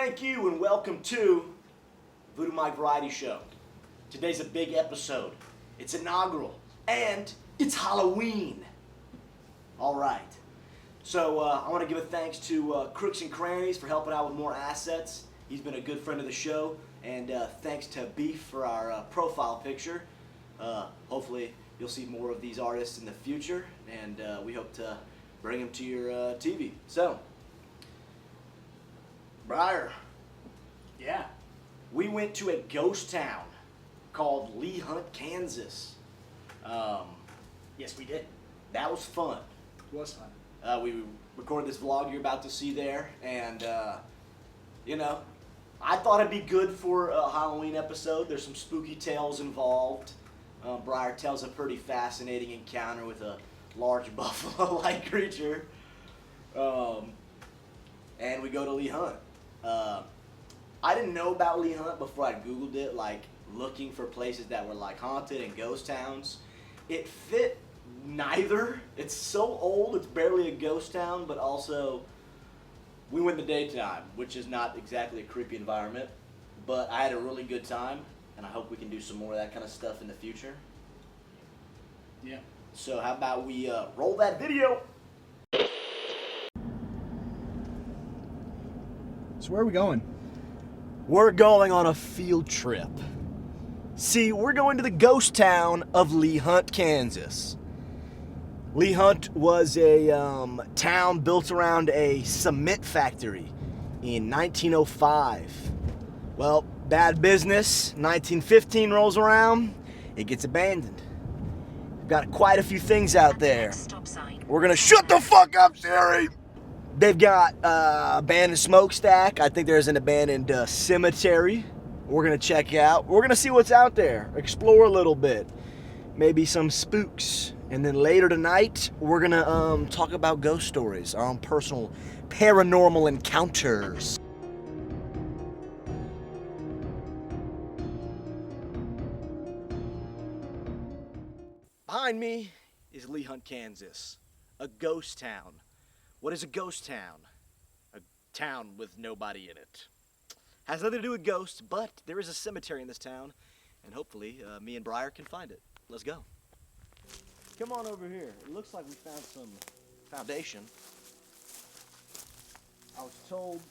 Thank you and welcome to Voodoo Mike Variety Show. Today's a big episode. It's inaugural and it's Halloween. All right. So I want to give a thanks to Crooks and Crannies for helping out with more assets. He's been a good friend of the show, and thanks to Beef for our profile picture. Hopefully you'll see more of these artists in the future, and we hope to bring them to your TV. So, Briar. Yeah. We went to a ghost town called Lee Hunt, Kansas. Yes, we did. That was fun. It was fun. We recorded this vlog you're about to see there, and you know, I thought it'd be good for a Halloween episode. There's some spooky tales involved. Briar tells a pretty fascinating encounter with a large buffalo-like creature. And we go to Lee Hunt. I didn't know about Lee Hunt before I Googled it, like looking for places that were like haunted and ghost towns. It fit neither. It's so old, it's barely a ghost town, but also we went in the daytime, which is not exactly a creepy environment, but I had a really good time, and I hope we can do some more of that kind of stuff in the future. Yeah. So how about we roll that video? So where are we going? We're going on a field trip. See, we're going to the ghost town of Lee Hunt, Kansas. Lee Hunt was a town built around a cement factory in 1905. Well, bad business. 1915 rolls around, it gets abandoned. We've got quite a few things out there. We're gonna shut the fuck up, Siri! They've got abandoned smokestack. I think there's an abandoned cemetery we're gonna check out. We're gonna see what's out there, explore a little bit, maybe some spooks. And then later tonight, we're gonna talk about ghost stories, our own personal paranormal encounters. Behind me is Lee Hunt, Kansas, a ghost town. What is a ghost town? A town with nobody in it. Has nothing to do with ghosts, but there is a cemetery in this town, and hopefully me and Briar can find it. Let's go. Come on over here. It looks like we found some foundation. I was told,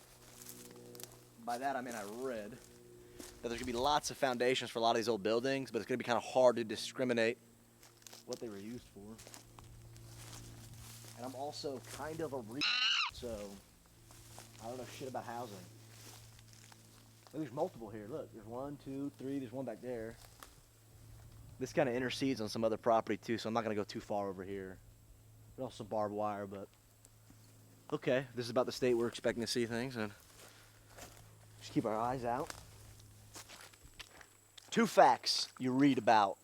by that I mean I read, that there's going to be lots of foundations for a lot of these old buildings, but it's going to be kind of hard to discriminate what they were used for. And I'm also kind of a so I don't know shit about housing. There's multiple here. Look, there's 1, 2, 3. There's one back there. This kind of intercedes on some other property too, so I'm not going to go too far over here. There's also barbed wire, but okay. This is about the state we're expecting to see things, and just keep our eyes out. 2 facts you read about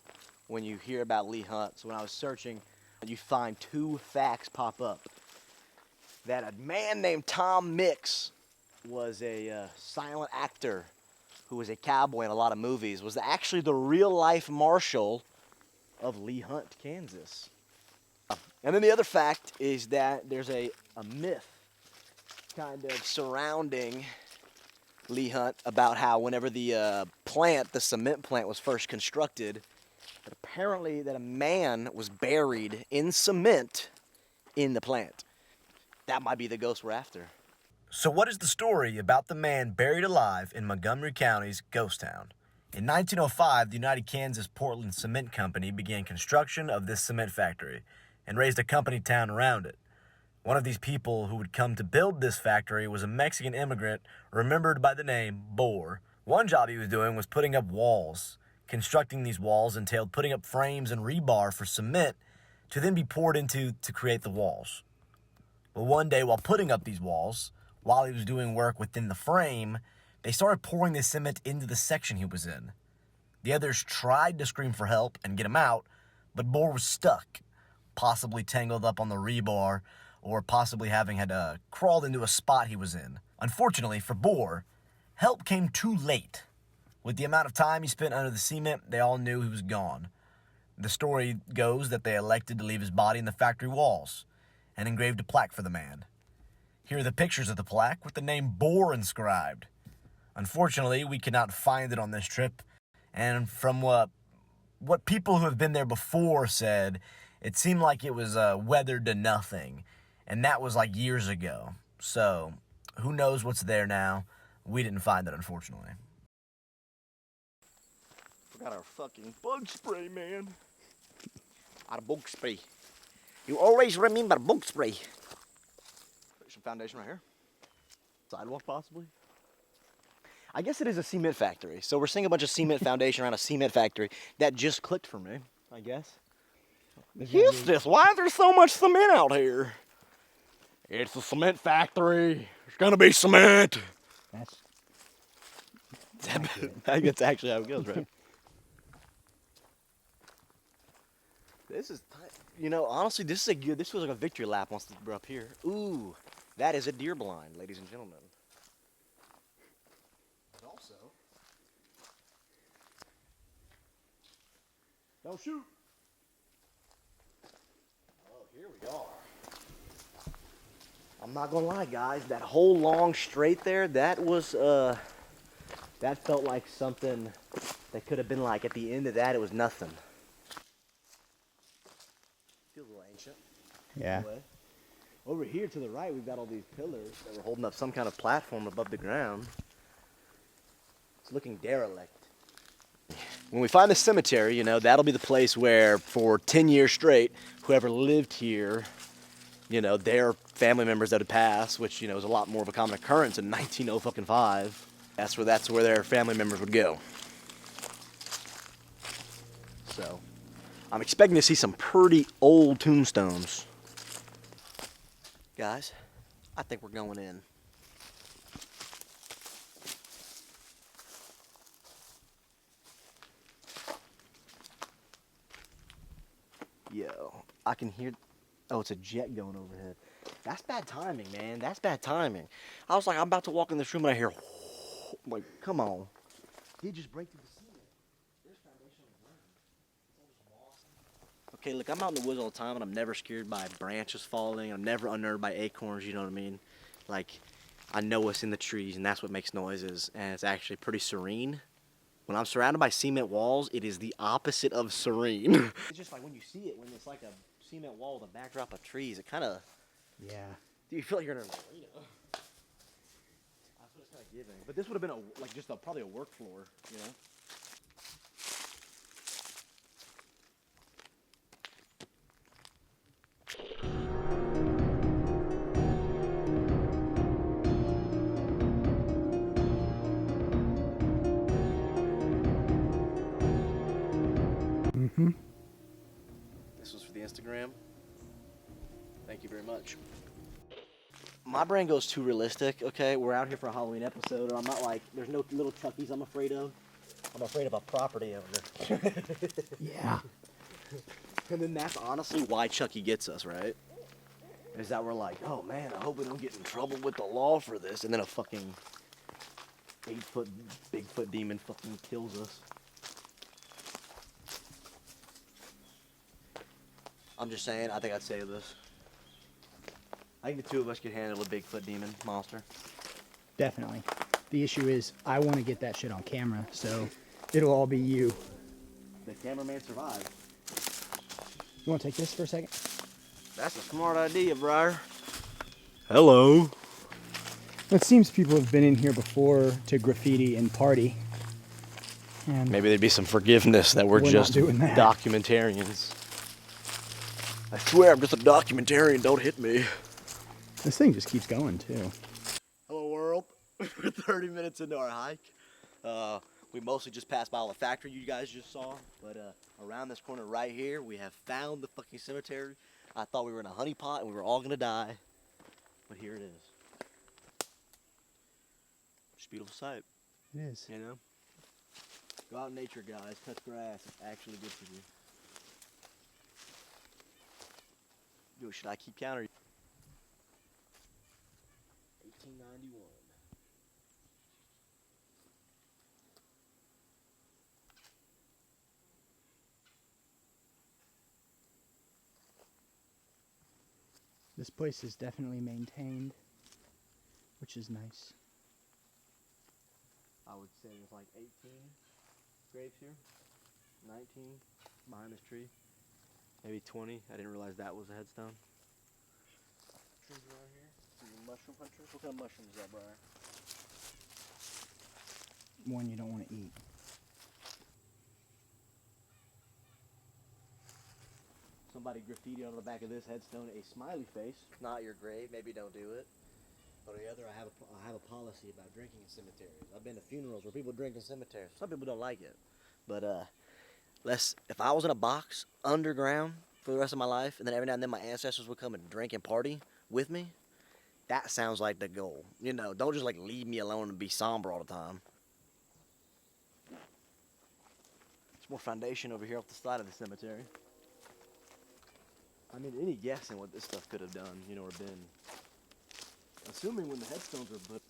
when you hear about Lee Hunt. So when I was searching, you find 2 facts pop up. That a man named Tom Mix was a silent actor who was a cowboy in a lot of movies, was actually the real-life marshal of Lee Hunt, Kansas. And then the other fact is that there's a myth kind of surrounding Lee Hunt about how whenever the cement plant was first constructed, that apparently that a man was buried in cement in the plant. That might be the ghost we're after. So what is the story about the man buried alive in Montgomery County's ghost town? In 1905, the United Kansas Portland Cement Company began construction of this cement factory and raised a company town around it. One of these people who would come to build this factory was a Mexican immigrant remembered by the name Boer. One job he was doing was putting up walls. Constructing these walls entailed putting up frames and rebar for cement to then be poured into to create the walls. But one day while putting up these walls, while he was doing work within the frame, they started pouring the cement into the section he was in. The others tried to scream for help and get him out, but Boer was stuck, possibly tangled up on the rebar or possibly having had crawled into a spot he was in. Unfortunately for Boer, help came too late. With the amount of time he spent under the cement, they all knew he was gone. The story goes that they elected to leave his body in the factory walls and engraved a plaque for the man. Here are the pictures of the plaque with the name Boer inscribed. Unfortunately, we could not find it on this trip, and from what people who have been there before said, it seemed like it was weathered to nothing, and that was like years ago. So, who knows what's there now? We didn't find it, unfortunately. Forgot our fucking bug spray, man. Our bug spray. You always remember bug spray. Some foundation right here. Sidewalk, possibly. I guess it is a cement factory. So we're seeing a bunch of cement foundation around a cement factory. That just clicked for me, I guess. Eustace, why is there so much cement out here? It's a cement factory. There's gonna be cement. That's actually how it goes, right? This is, you know, honestly, this is a good. This was like a victory lap once we're up here. Ooh, that is a deer blind, ladies and gentlemen. And also, don't shoot. Oh, here we are. I'm not gonna lie, guys. That whole long straight there, that was that felt like something that could have been like at the end of that. It was nothing. Feels a little ancient. Yeah. Anyway, over here to the right, we've got all these pillars that were holding up some kind of platform above the ground. It's looking derelict. When we find the cemetery, you know, that'll be the place where for 10 years straight, whoever lived here, you know, their family members that had passed, which, you know, is a lot more of a common occurrence in 1905. That's where their family members would go. So, I'm expecting to see some pretty old tombstones. Guys, I think we're going in. Yo, I can hear. Oh, it's a jet going overhead. That's bad timing, man. That's bad timing. I was like, I'm about to walk in this room and I hear. I'm like, come on. Did you just break through the ceiling? There's foundation on the ground. It's all just moss. Okay, look, I'm out in the woods all the time and I'm never scared by branches falling. I'm never unnerved by acorns, you know what I mean? Like, I know what's in the trees and that's what makes noises. And it's actually pretty serene. When I'm surrounded by cement walls, it is the opposite of serene. It's just like when you see it, when it's like a cement wall with a backdrop of trees, it kind of, Yeah. you feel like you're in a arena. That's what it's kind of giving. But this would have been probably a work floor, you know? Mm-hmm. This was for the Instagram. Thank you very much. My brain goes too realistic, okay? We're out here for a Halloween episode, and I'm not like, there's no little Chuckies I'm afraid of. I'm afraid of a property owner. Yeah. And then that's honestly why Chucky gets us, right? Is that we're like, oh man, I hope we don't get in trouble with the law for this. And then a fucking 8-foot Bigfoot demon fucking kills us. I'm just saying, I think I'd save this. I think the two of us could handle a Bigfoot demon monster. Definitely. The issue is I want to get that shit on camera, so it'll all be you. The cameraman survived. You want to take this for a second? That's a smart idea, Briar. Hello. It seems people have been in here before to graffiti and party. And Maybe there'd be some forgiveness that we're We're just not doing that. documentarians. I swear I'm just a documentarian, don't hit me. this thing just keeps going, too. Hello world. We're 30 minutes into our hike. We mostly just passed by all the factory you guys just saw, but around this corner right here, we have found the fucking cemetery. I thought we were in a honeypot and we were all gonna die, but here it is. Just a beautiful sight, It is. you know? Go out in nature, guys. Touch grass. It's actually good for you. Yo, should I keep counting? 1891. This place is definitely maintained, which is nice. would say there's like 18 graves here. 19 behind this tree. Maybe 20. I didn't realize that was a headstone. Trees around here. These are mushroom hunters. What kind of mushrooms is that, Briar? One you don't want to eat. Somebody graffiti on the back of this headstone a smiley face. Not your grave. Maybe don't do it. But on the other, I have a policy about drinking in cemeteries. I've been to funerals where people drink in cemeteries. Some people don't like it, but if I was in a box underground for the rest of my life, and then every now and then my ancestors would come and drink and party with me, that sounds like the goal. You know, don't just like leave me alone and be somber all the time. There's more foundation over here off the side of the cemetery. I mean, any guessing what this stuff could have done, you know, or been. Assuming when the headstones were put.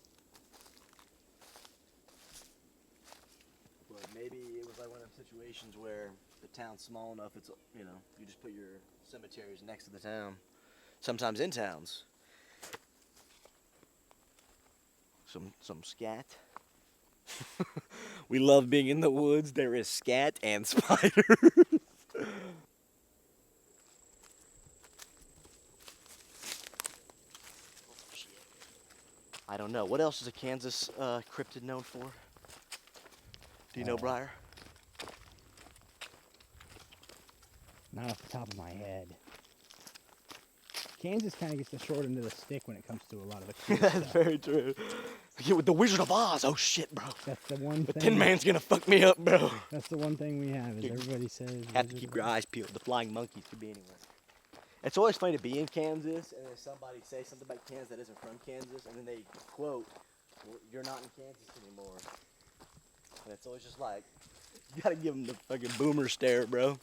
But maybe it was like one of those situations where the town's small enough, it's, you know, you just put your cemeteries next to the town. Sometimes in towns. Some scat. We love being in the woods. There is scat and spiders. I don't know. What else is a Kansas cryptid known for? Do you know, Briar? Not off the top of my head. Kansas kind of gets the short end of the stick when it comes to a lot of the cool That's stuff. very true. Yeah, with the Wizard of Oz. Oh shit, bro. That's the one The thing. Tin Man's gonna fuck me up, bro. That's the one thing we have is You everybody says. Have to Wizard keep of your Oz. eyes peeled. The flying monkeys could be anywhere. It's always funny to be in Kansas and then somebody say something about Kansas that isn't from Kansas, and then they quote, well, "You're not in Kansas anymore." And it's always just like, you gotta give them the fucking boomer stare, bro.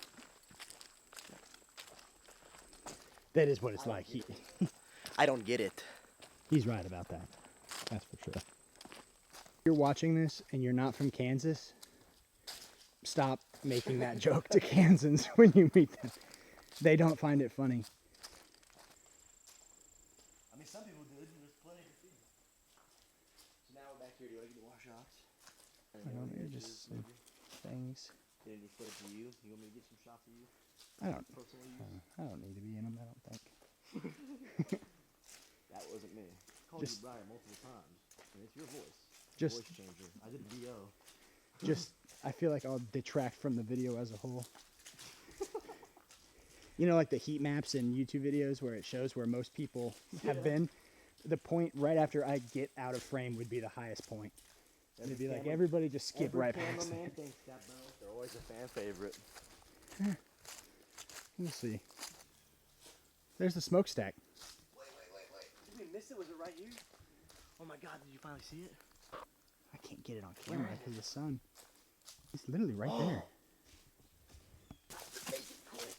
That is what it's like. I don't get it. He's right about that. That's for sure. If you're watching this and you're not from Kansas, stop making that joke to Kansans when you meet them. They don't find it funny. I mean, some people did. There's plenty to see. So now we're back here. Do you want to get the wash offs? I don't know, just some things. Get any footage of you? You want me to get some shots of you? I don't. Personal use? I don't need to be in them. I don't think. That wasn't me. I called Just- you Brian multiple times. And it's your voice. Just, Voice changer. I did VO. I feel like I'll detract from the video as a whole. You know, like the heat maps in YouTube videos where it shows where most people have been. The point right after I get out of frame would be the highest point. It'd be like everybody just skip Every right past cameraman it. thinks that, bro. They're always a fan favorite. We'll see. There's the smokestack. Wait. Did we miss it? Was it right here? Oh my god, did you finally see it? I can't get it on camera because of the sun. It's literally right there. Make it quick.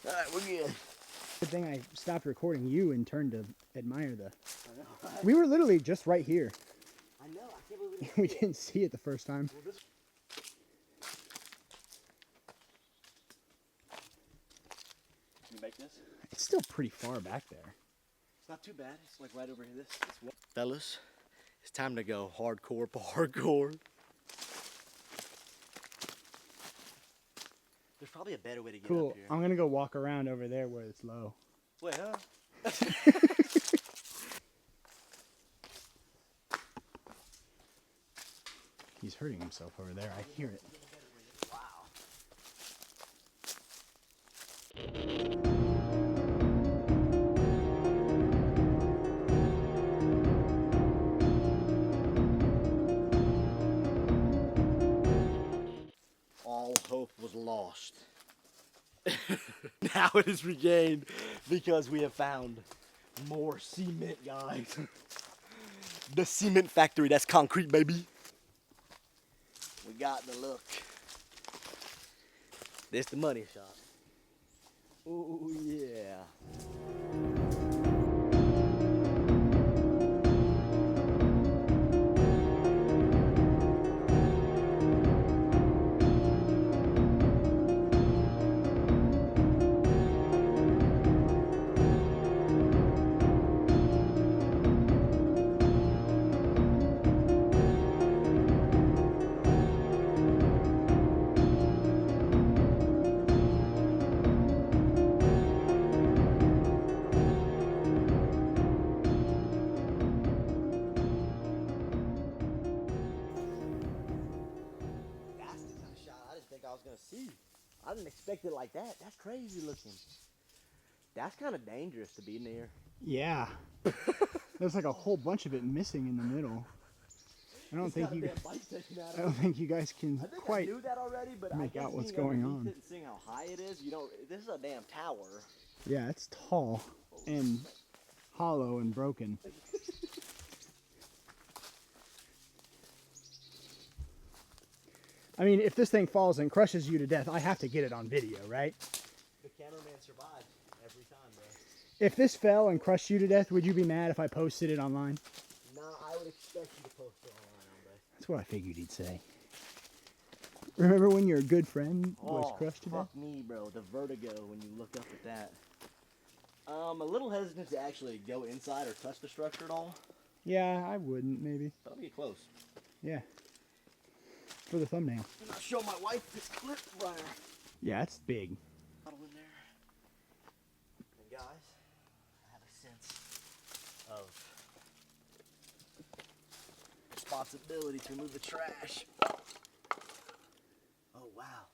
Alright, we're good. Good thing I stopped recording you and turned to admire the. I know. We were literally just right here. I know. I can't believe it. We didn't see it the first time. Well, this... Can you make this? It's still pretty far back there. It's not too bad. It's like right over here. Fellas, it's time to go hardcore parkour. There's probably a better way to get Cool. up here. I'm gonna go walk around over there where it's low. Wait, huh? He's hurting himself over there. I hear it. Wow. All hope was lost. Now it is regained because we have found more cement, guys. The cement factory, that's concrete, baby. We got the look. This the money shot. Oh yeah. I didn't expect it like that. That's crazy looking. That's kind of dangerous to be near. Yeah. There's like a whole bunch of it missing in the middle. I don't think you guys can quite I knew that already, but make I guess out what's being going underneath on. it and seeing how high it is, this is a damn tower. Yeah, it's tall and hollow and broken. I mean, if this thing falls and crushes you to death, I have to get it on video, right? The cameraman survived every time, bro. If this fell and crushed you to death, would you be mad if I posted it online? No, I would expect you to post it online, hombre. That's what I figured he'd say. Remember when your good friend was crushed to death? Fuck me, bro. The vertigo when you look up at that. I'm a little hesitant to actually go inside or touch the structure at all. Yeah, I wouldn't, maybe. But I'll get close. Yeah. For the thumbnail. And I'll show my wife this clip runner. Yeah, it's big. Bottle in there. And guys, I have a sense of responsibility to remove the trash. Oh, wow.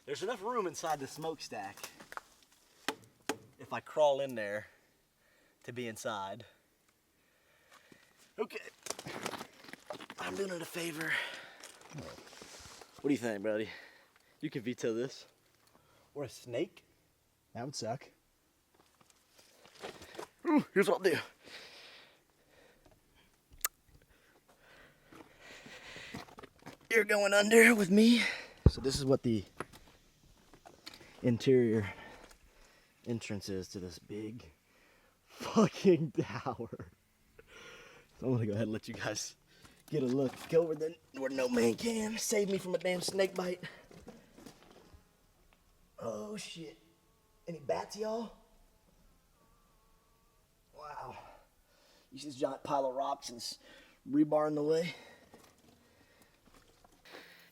There's enough room inside the smokestack if I crawl in there to be inside. Okay. I'm doing it a favor. What do you think, buddy? You can veto this. Or a snake? That would suck. Ooh, here's what I'll do. You're going under with me. So this is what the interior entrance is to this big fucking tower. So I'm gonna go ahead and let you guys get a look. Go where no man can. Save me from a damn snake bite. Oh shit. Any bats, y'all? Wow. You see this giant pile of rocks and this rebar in the way?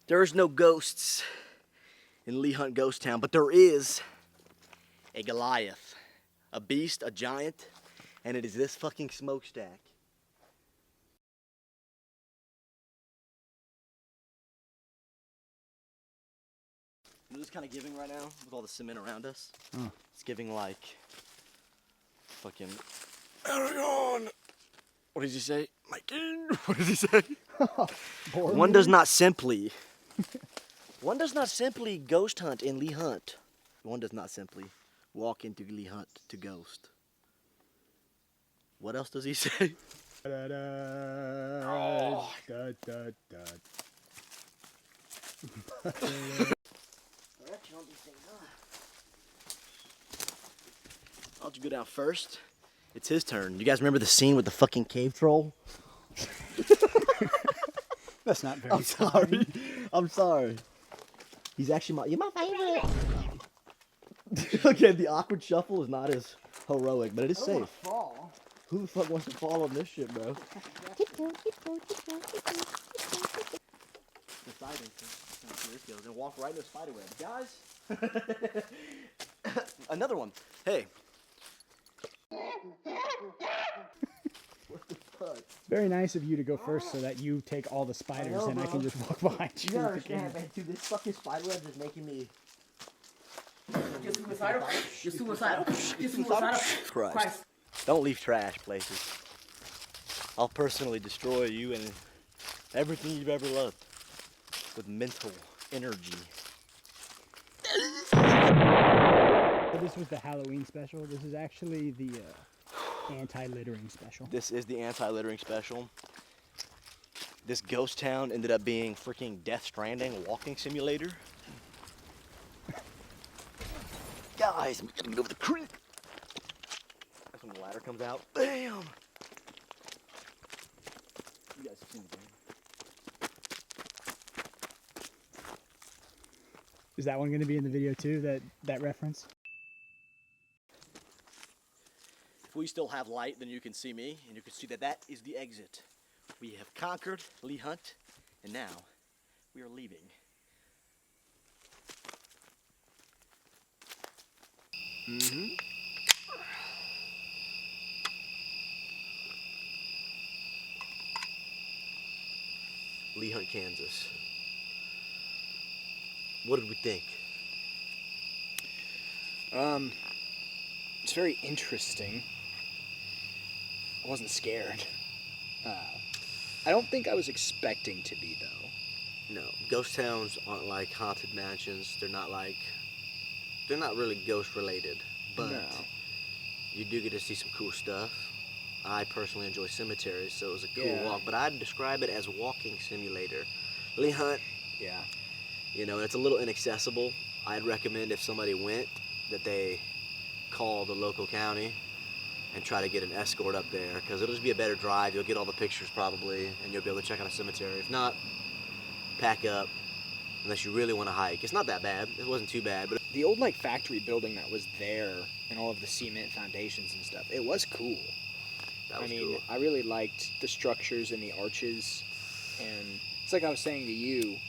There's no ghosts in Lee Hunt Ghost Town, but there is a Goliath, a beast, a giant, and it is this fucking smokestack. You know what's kind of giving right now with all the cement around us? Oh. It's giving like fucking Aragon. What does he say? My king. What does he say? One does not simply ghost hunt in Lee Hunt. One does not simply walk into Lee Hunt to ghost. What else does he say? Da, da, Oh. da, da, da. I'll just go down first. It's his turn. You guys remember the scene with the fucking cave troll? That's not very I'm sorry. I'm sorry. He's actually you're my favorite. Okay, the awkward shuffle is not as heroic, but it is safe. Fall. Who the fuck wants to fall on this shit, bro? Deciding to this goes and walk right into a spider web. Guys, another one. Hey. What the fuck? Very nice of you to go first so that you take all the spiders and I can just walk behind you. You gotta understand, man, dude, this fucking spider web is making me... You're suicidal. You're suicidal. You're suicidal. Christ. Don't leave trash places. I'll personally destroy you and everything you've ever loved with mental energy. This was the Halloween special. This is actually the anti-littering special. This is the anti-littering special. This ghost town ended up being freaking Death Stranding walking simulator. Guys, we gotta get over the creek. That's when the ladder comes out. Bam! You guys have seen the game. Is that one going to be in the video too, that reference? If we still have light, then you can see me, and you can see that that is the exit. We have conquered Lee Hunt, and now we are leaving. Lee Hunt, Kansas. What did we think? It's very interesting. I wasn't scared. I don't think I was expecting to be, though. No, ghost towns aren't like haunted mansions. They're not really ghost related, but No. you do get to see some cool stuff. I personally enjoy cemeteries, so it was a cool Yeah. walk, but I'd describe it as walking simulator. Lee Hunt, Yeah. you know, it's a little inaccessible. I'd recommend if somebody went that they call the local county and try to get an escort up there, because it'll just be a better drive. You'll get all the pictures probably, and you'll be able to check out a cemetery. If not, pack up, unless you really want to hike. It's not that bad. It wasn't too bad, but The old like factory building that was there and all of the cement foundations and stuff, it was cool. that was I mean, cool. I really liked the structures and the arches, and it's like I was saying to you.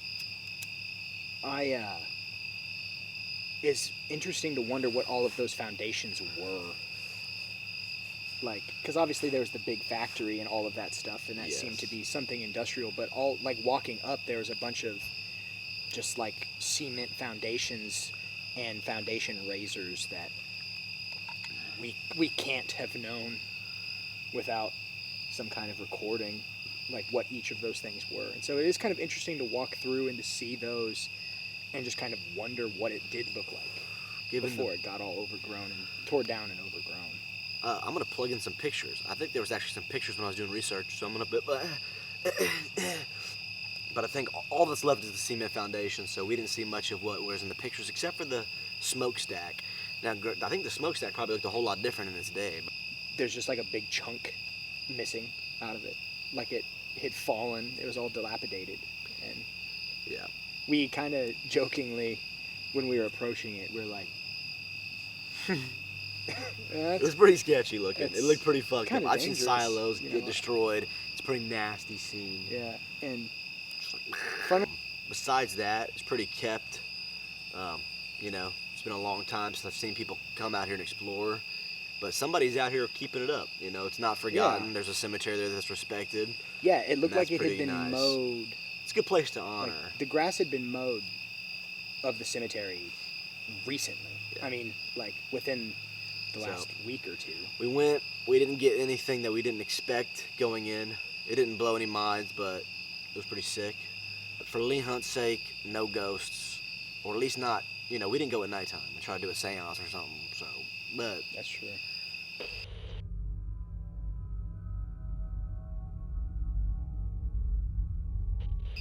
It's interesting to wonder what all of those foundations were. Like, because obviously there was the big factory and all of that stuff, and that Yes. seemed to be something industrial. But all like walking up, there was a bunch of just like cement foundations and foundation raisers that we can't have known without some kind of recording, like what each of those things were. And so it is kind of interesting to walk through and to see those, and just kind of wonder what it did look like Given before it got all overgrown and tore down and overgrown. I'm gonna plug in some pictures. I think there was actually some pictures when I was doing research, so I'm gonna. But I think all that's left is the cement foundation, so we didn't see much of what was in the pictures, except for the smokestack. Now, I think the smokestack probably looked a whole lot different in its day. But There's just like a big chunk missing out of it, like it had fallen. It was all dilapidated, and yeah, we kind of jokingly, when we were approaching it, we were like, it was pretty sketchy looking. It It's looked pretty fucked up. kinda I've seen dangerous, silos you get know. destroyed. It's a pretty nasty scene. yeah, and Just like, fun. besides that, it's pretty kept. You know, it's been a long time since I've seen people come out here and explore. But somebody's out here keeping it up. You know, it's not forgotten. Yeah. There's a cemetery there that's respected. Yeah, it looked And like that's it had pretty been nice. mowed. It's a good place to Like honor. the grass had been mowed of the cemetery recently. Yeah. I mean, like within the So- last week or two. We went. We didn't get anything that we didn't expect going in. It didn't blow any minds, but it was pretty sick. But for Lee Hunt's sake, no ghosts, or at least not. You know, we didn't go at nighttime and try to do a seance or something. So, but That's true.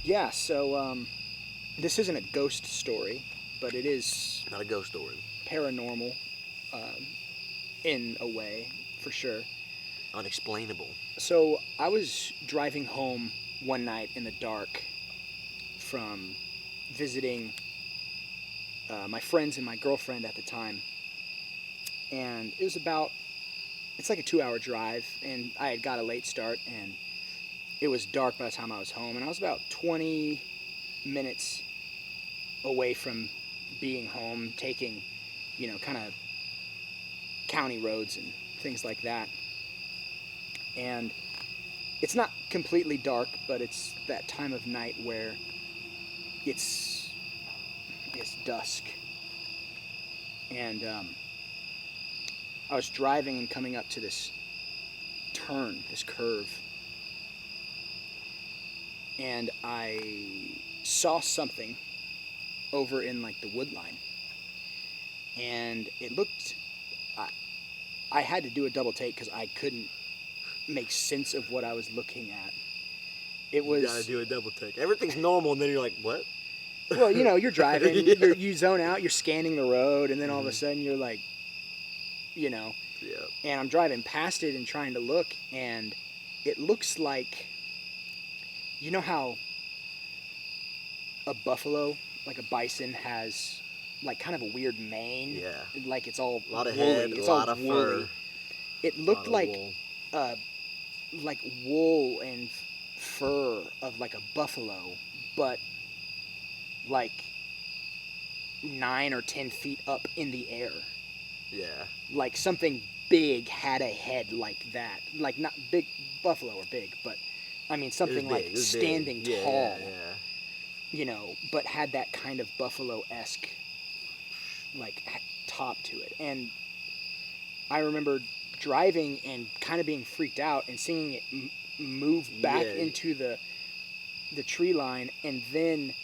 Yeah, so this isn't a ghost story, but it is not a ghost story. paranormal in a way, for sure. Unexplainable. So I was driving home one night in the dark from visiting my friends and my girlfriend at the time. And it was it's like a 2-hour drive, and I had got a late start, and it was dark by the time I was home. And I was about 20 minutes away from being home, taking, kind of county roads and things like that. And it's not completely dark, but it's that time of night where it's dusk. And I was driving and coming up to this turn, this curve, and I saw something over in like the wood line, and it looked. I had to do a double take because I couldn't make sense of what I was looking at. It was. You gotta do a double take. Everything's normal, and then you're like, what? Well, you're driving, Yeah. you zone out, you're scanning the road, and then all of a sudden you're like, Yeah. and I'm driving past it and trying to look, and it looks like, you know how a buffalo, like a bison, has like kind of a weird mane? Yeah. Like it's all A lot of woolly. head, a It's lot all of woolly. fur. It a lot looked of like wool. like wool and fur of like a buffalo, but like 9 or 10 feet up in the air. Yeah. Like something big had a head like that. Like not big, buffalo are big, but I mean It was something big, like it was big. standing Yeah, tall. Yeah. but had that kind of buffalo-esque, like, top to it. And I remember driving and kind of being freaked out and seeing it move back into the tree line, and then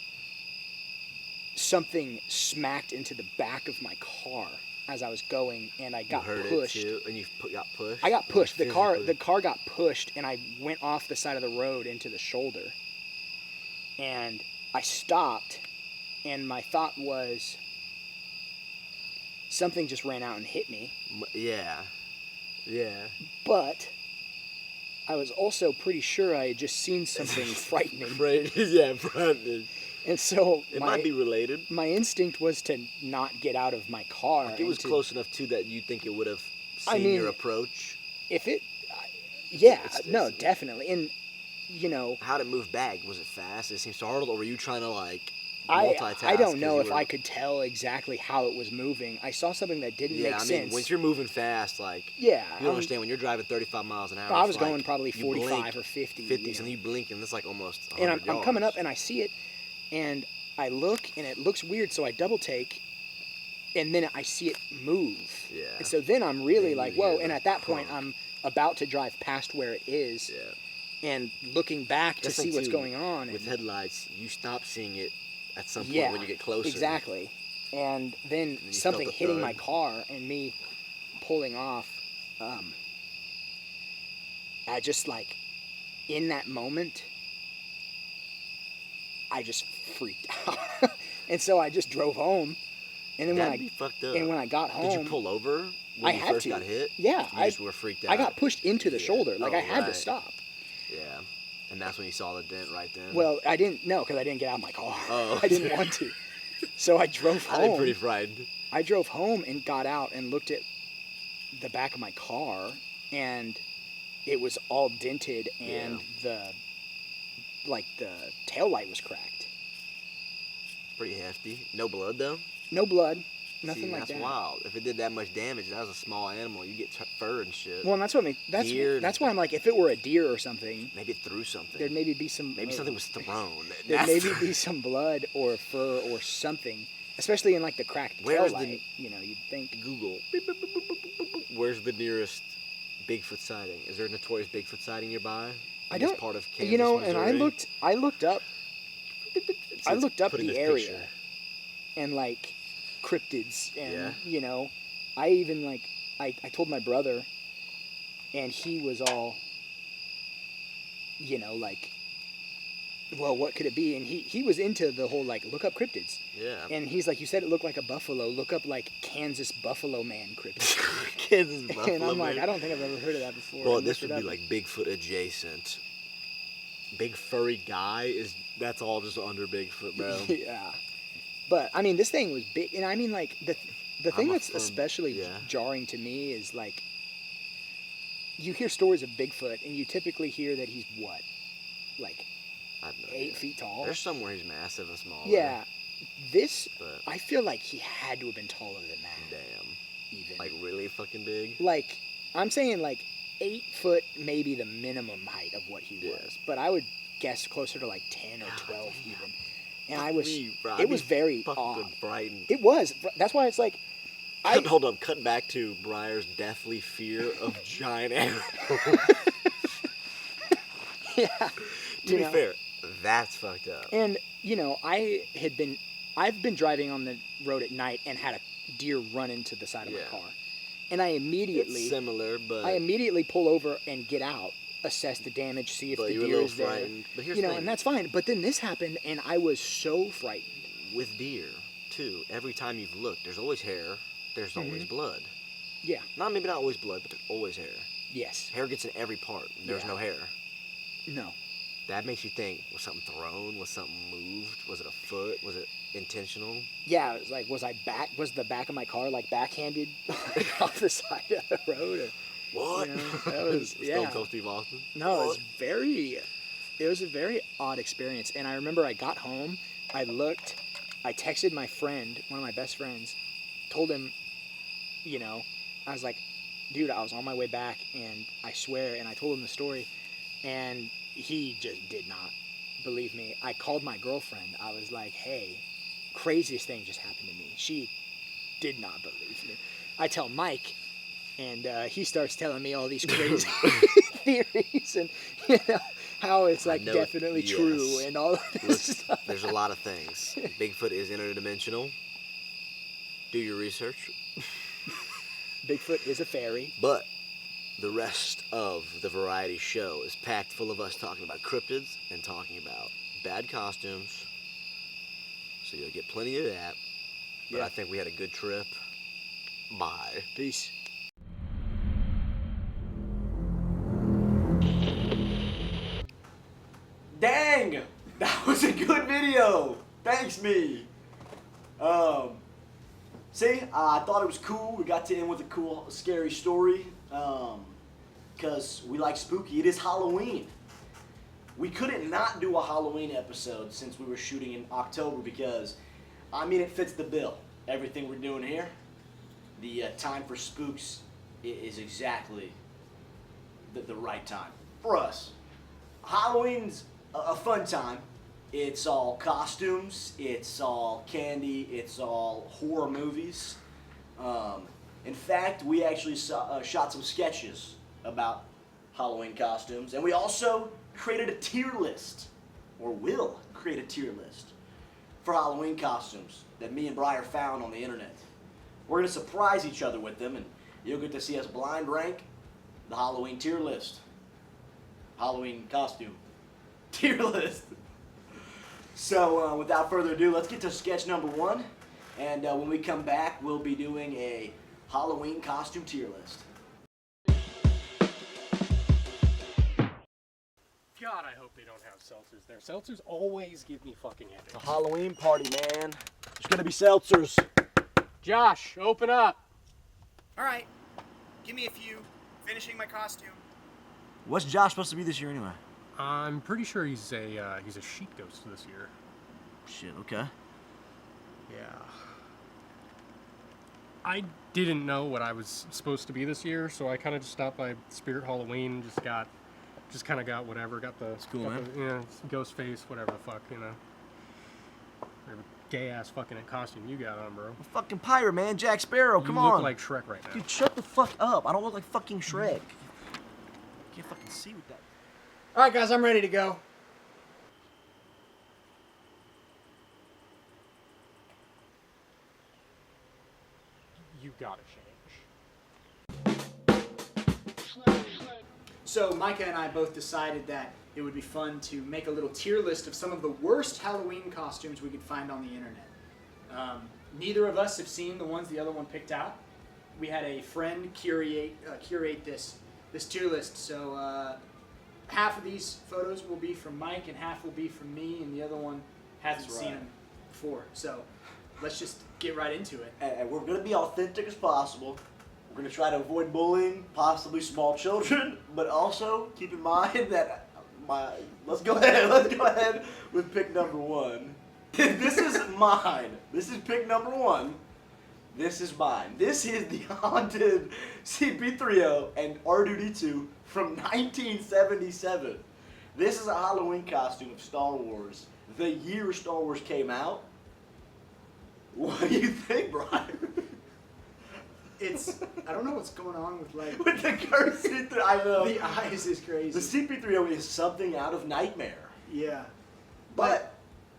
something smacked into the back of my car as I was going, and I got pushed. It too, and you got pushed? I got pushed. Like The car got pushed, and I went off the side of the road into the shoulder. And I stopped, and my thought was, something just ran out and hit me. Yeah. But I was also pretty sure I had just seen something frightening. Frightening. And so It might be related. My instinct was to not get out of my car. Like it was close enough to that you think it would have seen your approach. If it, definitely. And how'd it move back? Was it fast? Did it seem startled, or were you trying to like multitask? I don't know if I could tell exactly how it was moving. I saw something that didn't make sense. I mean, when you're moving fast, like you understand when you're driving 35 miles an hour. I was going probably 45 or 50. 50, and you blink, and it's like almost 100 and I'm coming up, and I see it. And I look, and it looks weird, so I double take, and then I see it move. Yeah. And so then I'm really like, whoa. And at that point, I'm about to drive past where it is. Yeah. And looking back to see what's going on. With headlights, you stop seeing it at some point when you get closer. Exactly. And then something hitting my car and me pulling off. I just like, in that moment, I just freaked out. And so I just drove home. And then when I got home, did you pull over when you first got hit? Yeah, you just were freaked out. I got pushed into the shoulder. Like I had to stop. Yeah, and that's when you saw the dent right then. Well, I didn't know because I didn't get out of my car. Oh, I didn't want to. So I drove home. I'd be pretty frightened. I drove home and got out and looked at the back of my car, and it was all dented, and the taillight was cracked. Pretty hefty. No blood though? No blood. Nothing like that. That's wild. If it did that much damage, that was a small animal. You get fur and shit. Well, and that's what I mean. That's why I'm like, if it were a deer or something, maybe it threw something. There'd maybe be some. Maybe something was thrown. There'd maybe be some blood or fur or something, especially in like the cracked taillight. You'd think. Google. Where's the nearest Bigfoot sighting? Is there a notorious Bigfoot sighting nearby? I don't. Part of Kansas, Missouri? And I looked up. I looked up the area, picture. And like cryptids, and I even like I told my brother, and he was all, like, well, what could it be? And he was into the whole like look up cryptids. Yeah. And he's like, you said it looked like a buffalo. Look up like Kansas Buffalo Man cryptid. Kansas Buffalo And I'm like, Man. I don't think I've ever heard of that before. Well, this would be like Bigfoot adjacent. Big furry guy that's all just under Bigfoot, bro. Yeah. But I mean, this thing was big, and I mean, like the thing that's especially jarring to me is like you hear stories of Bigfoot, and you typically hear that he's what, like 8 feet tall. There's somewhere he's massive and small. Yeah, I feel like he had to have been taller than that. Damn. Even like really fucking big. Like I'm saying, like 8 foot, maybe the minimum height of what he was, but I would guess closer to like 10 or 12 even. And it was very odd. Frightened. It was. That's why it's like. Hold up. Cut back to Briar's deathly fear of giant animals. Yeah. To be fair, that's fucked up. And I've been driving on the road at night and had a deer run into the side of my car, and I immediately. It's similar, but I immediately pull over and get out. Assess the damage, see if the deer is there. But here's the thing. And that's fine. But then this happened, and I was so frightened. With deer, too, every time you've looked, there's always hair, there's always blood. Yeah. Maybe not always blood, but there's always hair. Yes. Hair gets in every part. There's no hair. No. That makes you think, was something thrown? Was something moved? Was it a foot? Was it intentional? Yeah, it was like, was the back of my car like backhanded off the side of the road? Or, what? That was Stone Cold Steve Austin? No, it was a very odd experience. And I remember I got home, I texted my friend, one of my best friends, told him, I was like, dude, I was on my way back, and I swear, and I told him the story, and he just did not believe me, I called my girlfriend. I was like, hey, craziest thing just happened to me. She did not believe me. I tell Mike, and he starts telling me all these crazy theories and how it's like definitely true and all of this stuff. There's a lot of things. Bigfoot is interdimensional. Do your research. Bigfoot is a fairy. But the rest of the variety show is packed full of us talking about cryptids and talking about bad costumes. So you'll get plenty of that. But I think we had a good trip. Bye. Peace. Dang! That was a good video! Thanks, me! See, I thought it was cool. We got to end with a cool, scary story. Because we like spooky. It is Halloween. We couldn't not do a Halloween episode since we were shooting in October because, I mean, it fits the bill. Everything we're doing here, the time for spooks is exactly the right time for us. Halloween's a fun time. It's all costumes, it's all candy, it's all horror movies. In fact, we actually shot some sketches about Halloween costumes, and we also created a tier list, or will create a tier list, for Halloween costumes that me and Briar found on the internet. We're going to surprise each other with them, and you'll get to see us blind rank the Halloween tier list. Halloween costume tier list. So without further ado, let's get to sketch number 1. And when we come back, we'll be doing a Halloween costume tier list. God, I hope they don't have seltzers there. Seltzers always give me fucking It's a headaches. Halloween party, man. There's going to be seltzers. Josh, open up. All right, give me a few. Finishing my costume. What's Josh supposed to be this year anyway? I'm pretty sure he's a sheep ghost this year. Shit, okay. Yeah. I didn't know what I was supposed to be this year, so I kind of just stopped by Spirit Halloween, just kind of got whatever, got the cool, man. ghost face, whatever the fuck, you know. Whatever gay ass fucking costume you got on, bro. I'm fucking pirate, man. Jack Sparrow, come on. You look like Shrek right now. Dude, shut the fuck up. I don't look like fucking Shrek. Can't fucking see with that. All right, guys, I'm ready to go. You gotta change. So Micah and I both decided that it would be fun to make a little tier list of some of the worst Halloween costumes we could find on the internet. Neither of us have seen the ones the other one picked out. We had a friend curate this tier list. So half of these photos will be from Mike and half will be from me, and the other one hasn't That's seen right. them before. So let's just get right into it. And we're going to be authentic as possible. We're going to try to avoid bullying, possibly small children, but also keep in mind that let's go ahead with pick number 1. This is mine. This is pick number 1. This is mine. This is the haunted CP3O and R2D2 from 1977. This is a Halloween costume of Star Wars. The year Star Wars came out. What do you think, Brian? I don't know what's going on with like With the curse, I know. the eyes is crazy. The CP3O is something out of Nightmare. Yeah. But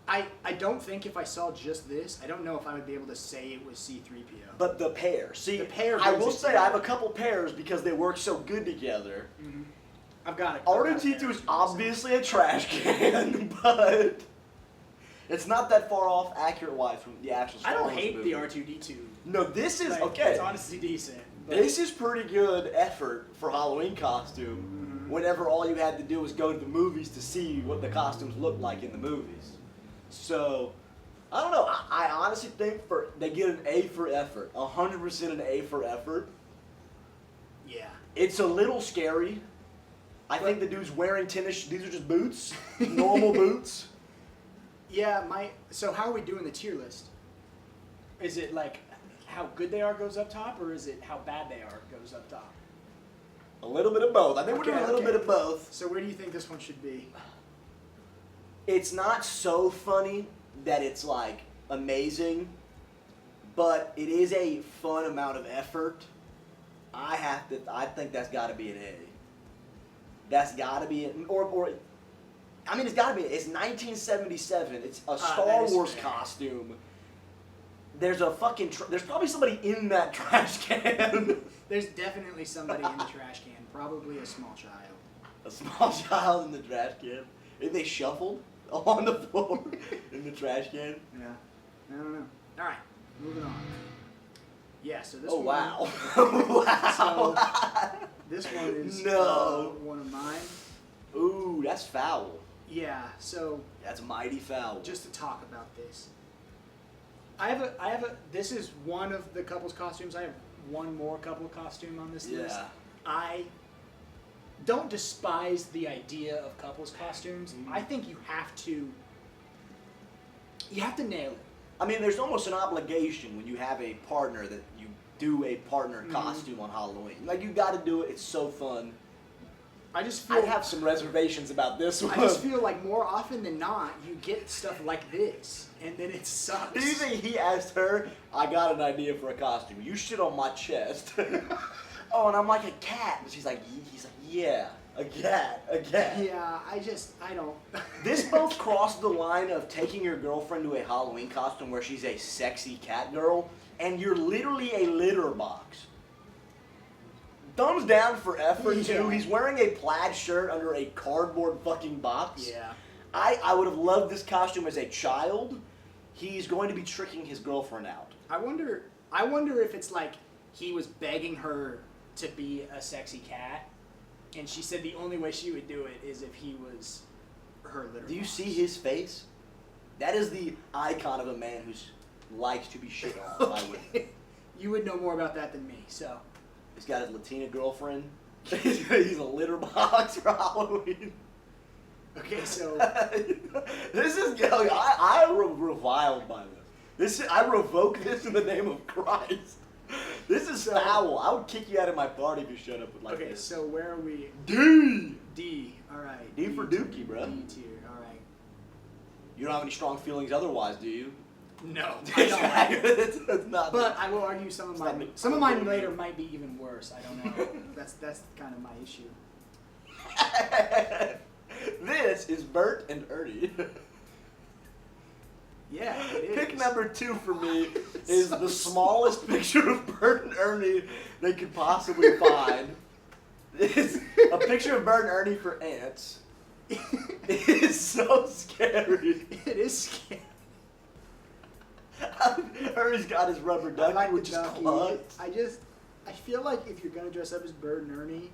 I don't think if I saw just this, I don't know if I would be able to say it was C-3PO. But the pair. See, The pair I brings will it say together. I have a couple pairs because they work so good together. I've got it. R2D2 is obviously a trash can, but it's not that far off accurate-wise from the actual Star I don't Wars hate movie. the R2D2. No, this is, Like, okay. It's honestly decent. But This is pretty good effort for Halloween costume. Whenever all you had to do was go to the movies to see what the costumes looked like in the movies. So, I don't know. I honestly think they get an A for effort. 100% an A for effort. yeah. It's a little scary. I think the dude's wearing tennis. These are just boots, normal boots. Yeah, so how are we doing the tier list? Is it like how good they are goes up top, or is it how bad they are goes up top? A little bit of both. I think we're doing a little Okay. bit of both. So where do you think this one should be? It's not so funny that it's like amazing, but it is a fun amount of effort. I think that's got to be an A. That's got to be an or. I mean, it's got to be. It's 1977. It's a Star Wars fair. costume. There's a fucking. There's probably somebody in that trash can. There's definitely somebody in the trash can, probably a small child. A small child in the trash can. And they shuffled on the floor in the trash can. Yeah. I don't know. All right, moving on. Yeah, so this Oh, one. wow. Wow. So, this one is No. one of mine. Ooh, that's foul. Yeah, so That's mighty foul. just to talk about this. This is one of the couple's costumes. I have one more couple costume on this list. Yeah. I don't despise the idea of couples costumes. I think you have to nail it. I mean, there's almost an obligation when you have a partner that you do a partner Mm-hmm. costume on Halloween. Like, you got to do it. It's so fun. I just feel I have some reservations about this one. I just feel like more often than not, you get stuff like this, and then it sucks. Do you think he asked her, I got an idea for a costume. You shit on my chest. Oh, and I'm like a cat. And she's like, he's like, yeah, a cat. Yeah, I don't. This both crossed the line of taking your girlfriend to a Halloween costume where she's a sexy cat girl, and you're literally a litter box. Thumbs down for effort, too. Yeah. He's wearing a plaid shirt under a cardboard fucking box. Yeah. I would have loved this costume as a child. He's going to be tricking his girlfriend out. I wonder if it's like he was begging her to be a sexy cat, and she said the only way she would do it is if he was her litter. Do you box. see his face? That is the icon of a man who likes to be shit on by women. Okay. You would know more about that than me, so. He's got his Latina girlfriend. He's a litter box for Halloween. Okay, so This is I'm reviled by this. I revoke this in the name of Christ. This is foul. I would kick you out of my party if you shut up with like okay, this. so where are we? D. D. All right. D for Dookie, bro. D tier. All right. You don't have any strong feelings otherwise, do you? No, I don't. It's not. But I will argue some of It's not mine. me. Some of mine later might be even worse. I don't know. That's kind of my issue. This is Bert and Ernie. Yeah, it is. Pick number 2 for me is the smallest picture of Bert and Ernie they could possibly find. It's a picture of Bert and Ernie for ants. It is so scary. It is scary. Ernie's got his rubber I ducky like with the just ducky. claws. I feel like if you're gonna dress up as Bert and Ernie,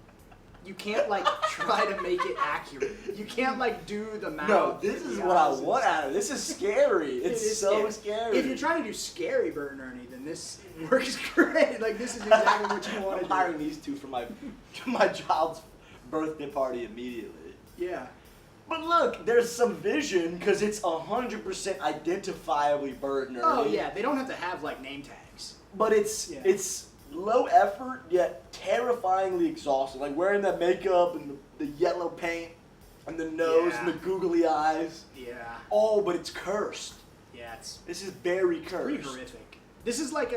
you can't like try to make it accurate. You can't like do the mouth. No, this and is the what I eyes and want stuff. out of it. This is scary. It It's is so scary. If you're trying to do scary Bert and Ernie, then this works great. Like this is exactly what you want I'm to do. hiring these two for my child's birthday party immediately. Yeah. But look, there's some vision because it's 100% identifiably Bert and Ernie. Oh yeah, they don't have to have like name tags. But it's Yeah. it's low effort yet terrifyingly exhausting. Like wearing that makeup and the yellow paint and the nose and the Yeah. googly eyes. Yeah. Oh, but it's cursed. Yeah, it's This is very pretty cursed. horrific. This is like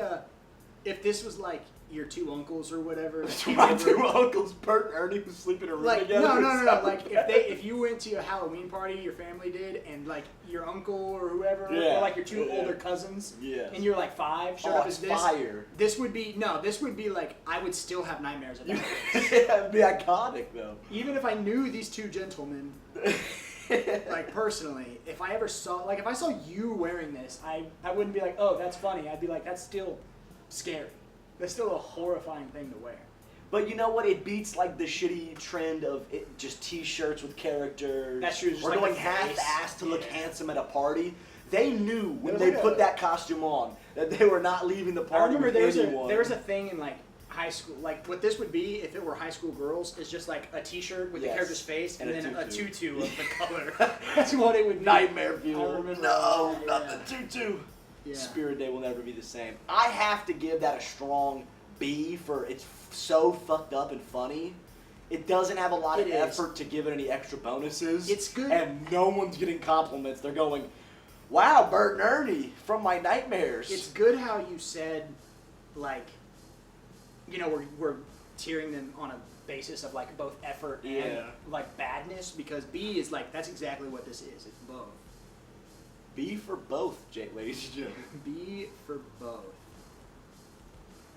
if this was like your two uncles or whatever. that came My over- two uncles, Bert and Ernie, who sleep in a room Like together. no. Like if you went to a Halloween party, your family did, and like your uncle or whoever, Yeah. or like your two Yeah. older cousins, Yes. and you're like 5, showed Oh, up as this. fire. This would be like I would still have nightmares about this. It'd be iconic though. Even if I knew these two gentlemen, like personally, if I saw you wearing this, I wouldn't be like, oh, that's funny. I'd be like, that's still scary. That's still a horrifying thing to wear. But you know what? It beats like the shitty trend of just T-shirts with characters. That's true, just Or like going the face. half-assed to look Yeah. handsome at a party. They knew when was they like put a- that costume on that they were not leaving the I party remember with anyone. there was a thing in like high school, like what this would be if it were high school girls is just like a T-shirt with Yes. the character's face and, And a then a tutu. tutu of the color. That's what it would be. Nightmare I fuel. remember No, that, not yeah. the tutu. Yeah. Spirit Day will never be the same. I have to give that a strong B for it's so fucked up and funny. It doesn't have a lot of It is. effort to give it any extra bonuses. It's good. And no one's getting compliments. They're going, wow, Bert and Ernie from my nightmares. It's good how you said, like, you know, we're tiering them on a basis of like both effort and Yeah. like badness, because B is like, that's exactly what this is. It's both. B for both, ladies and gentlemen. B for both.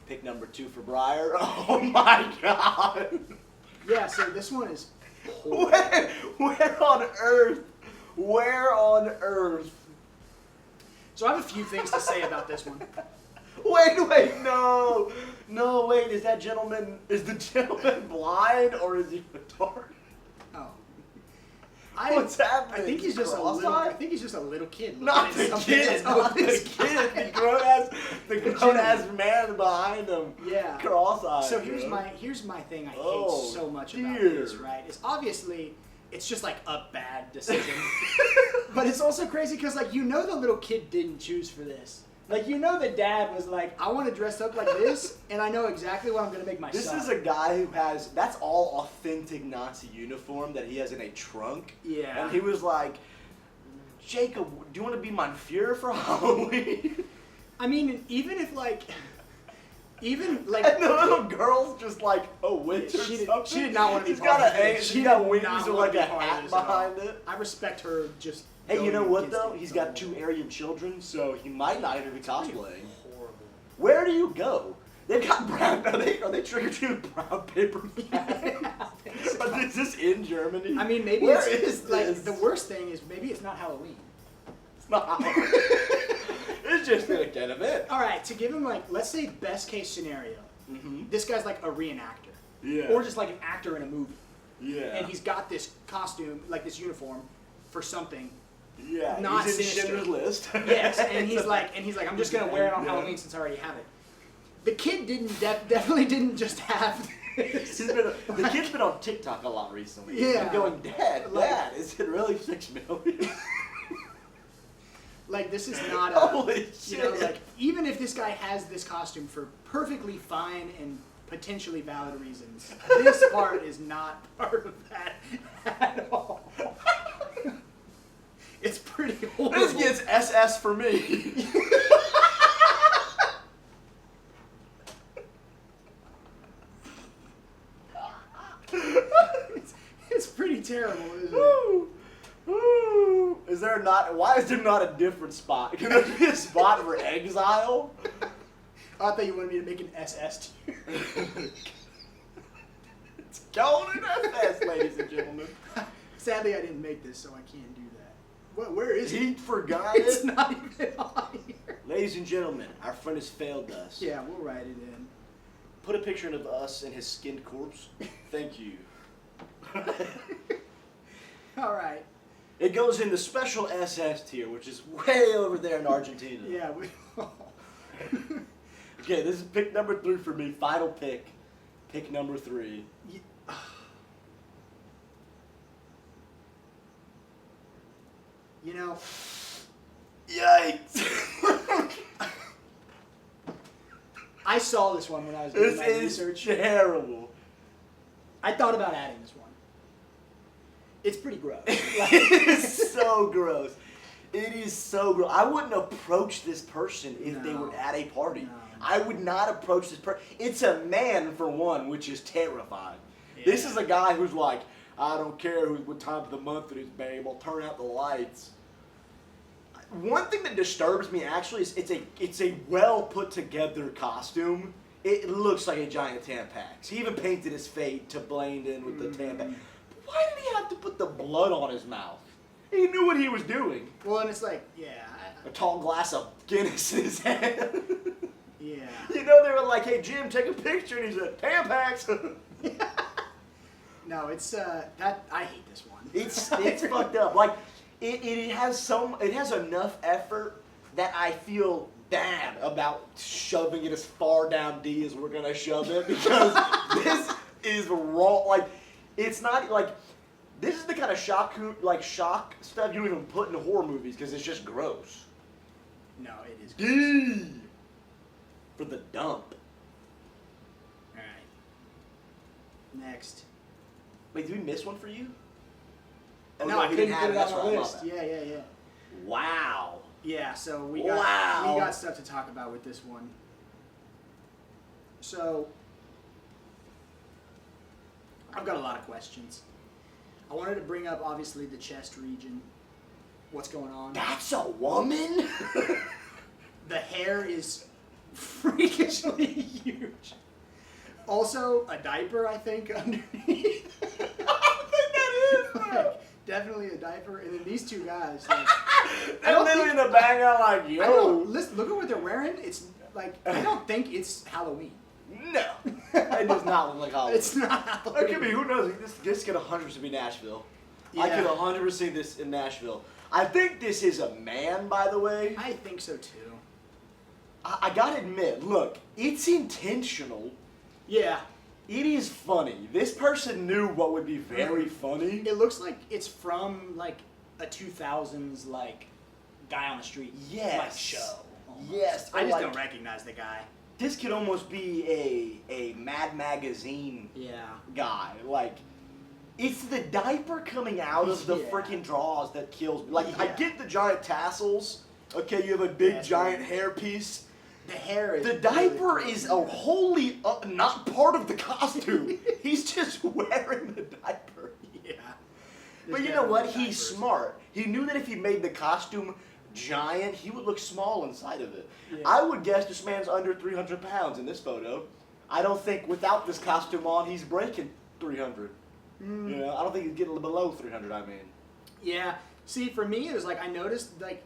Pick number 2 for Briar. Oh my god. Yeah, so this one is poor. Where on earth? Where on earth? So I have a few things to say about this one. Wait, no. No, wait, is the gentleman blind or is he retarded? Oh. What's happening? I think he's just a little. Cross-eyed? I think he's just a little kid. Not looking the at something kid, that's not the his kid. eyes. The grown-ass man behind him. Yeah. Cross-eyed. So here's bro. my thing I hate Oh, so much about dear. this, right? Is obviously it's just like a bad decision. But it's also crazy because like you know the little kid didn't choose for this. Like you know the dad was like, I want to dress up like this, and I know exactly what I'm gonna make my This son. is a guy who has, that's all authentic Nazi uniform that he has in a trunk. Yeah. And he was like, Jacob, do you want to be my Fuhrer for Halloween? I mean, even if like, even like. And the little girl's just like, oh, winter She did, something? she did not want to be She's part got of this. she's got did wings not with wanna like be a part of hat this at all. behind it. I respect her just. Hey, you know going what against though? it. He's got 2 Aryan children, so he might not even be cosplaying. Horrible. Where do you go? They've got brown. Are they trick-or-treating with brown paper bags? Is this in Germany? I mean, maybe Where it's is like this? the worst thing is maybe it's not Halloween. It's not. It's just an event. All right, to give him like, let's say best case scenario, Mm-hmm. this guy's like a reenactor, Yeah. or just like an actor in a movie, Yeah. and he's got this costume, like this uniform, for something. yeah. not he's in sinister. Schindler's List. Yes, and he's like, I'm just gonna wear it on Yeah. Halloween since I already have it. The kid definitely didn't just have. This. The kid's been on TikTok a lot recently. Yeah. I'm going, Dad, Like- Dad, is it really 6 million? Like this is not a. Holy You know, shit. like even if this guy has this costume for perfectly fine and potentially valid reasons, this part is not part of that at all. It's pretty horrible. This gets SS for me. It's pretty terrible, isn't it? Woo! Woo! Is there not? Why is there not a different spot? Can there be a spot for exile? I thought you wanted me to make an SS tier. It's going in SS, ladies and gentlemen. Sadly, I didn't make this, so I can't do that. Where is He it? forgot It's it. not even on here. Ladies and gentlemen, our friend has failed us. Yeah, we'll write it in. Put a picture of us and his skinned corpse. Thank you. All right. It goes in the special SS tier, which is way over there in Argentina. Yeah. We, Okay, this is pick number 3 for me. Final pick. Pick number 3. you know, Yikes! I saw this one when I was doing This my is research. terrible. I thought about adding this one. It's pretty gross. It is so gross. It is so gross. I wouldn't approach this person if they No. were at a party. No. I would not approach this person. It's a man, for one, which is terrifying. This Yeah. is a guy who's like, I don't care what time of the month it is, babe. I'll turn out the lights. One thing that disturbs me actually is it's a well put together costume. It looks like a giant Tampax. He even painted his fate to blend in with the Tampax. Why did he have to put the blood on his mouth? He knew what he was doing. Well, and it's like, yeah, A tall glass of Guinness in his hand. yeah. You know, they were like, hey, Jim, take a picture. And he said, Tampax. No, it's that I hate this one. It's fucked up. Like, it has enough effort that I feel bad about shoving it as far down D as we're gonna shove it, because this is wrong. Like, it's not like, this is the kind of shock stuff you don't even put in horror movies because it's just gross. No, it is. D for the dump. All right. Next. Wait, did we miss one for you? Oh, no, I we couldn't didn't put have it That's on the right, my list. bad. Yeah. Wow. Yeah, so we Wow. got stuff to talk about with this one. So I've got a lot of questions. I wanted to bring up obviously the chest region. What's going on? That's a woman? The hair is freakishly huge. Also, a diaper, I think, underneath. I think that is, bro. Definitely a diaper. And then these two guys. Like, They're literally in the background like, yo. I don't, listen, look at what they're wearing. It's like, I don't think it's Halloween. No. It does not look like Halloween. It's not Halloween. It could be, who knows? This could 100% be Nashville. I Yeah. could 100% see this in Nashville. I think this is a man, by the way. I think so too. I gotta admit, look, it's intentional. Yeah. It is funny. This person knew what would be very funny. It looks like it's from like a 2000s like guy on the street Yes. like show. Almost. Yes. I just like, don't recognize the guy. This could almost be a Mad Magazine Yeah. guy. Like, it's the diaper coming out of the Yeah. freaking drawers that kills me. Like, I Yeah. get the giant tassels. Okay, you have a big Yeah, giant right. hairpiece. The hair is The diaper is a wholly not part of the costume. He's just wearing the diaper. Yeah. But you know what? He's smart. He knew that if he made the costume giant, he would look small inside of it. Yeah. I would guess this man's under 300 pounds in this photo. I don't think without this costume on, he's breaking 300. Mm. You know, I don't think he's getting below 300, I mean. Yeah. See, for me, it was like I noticed like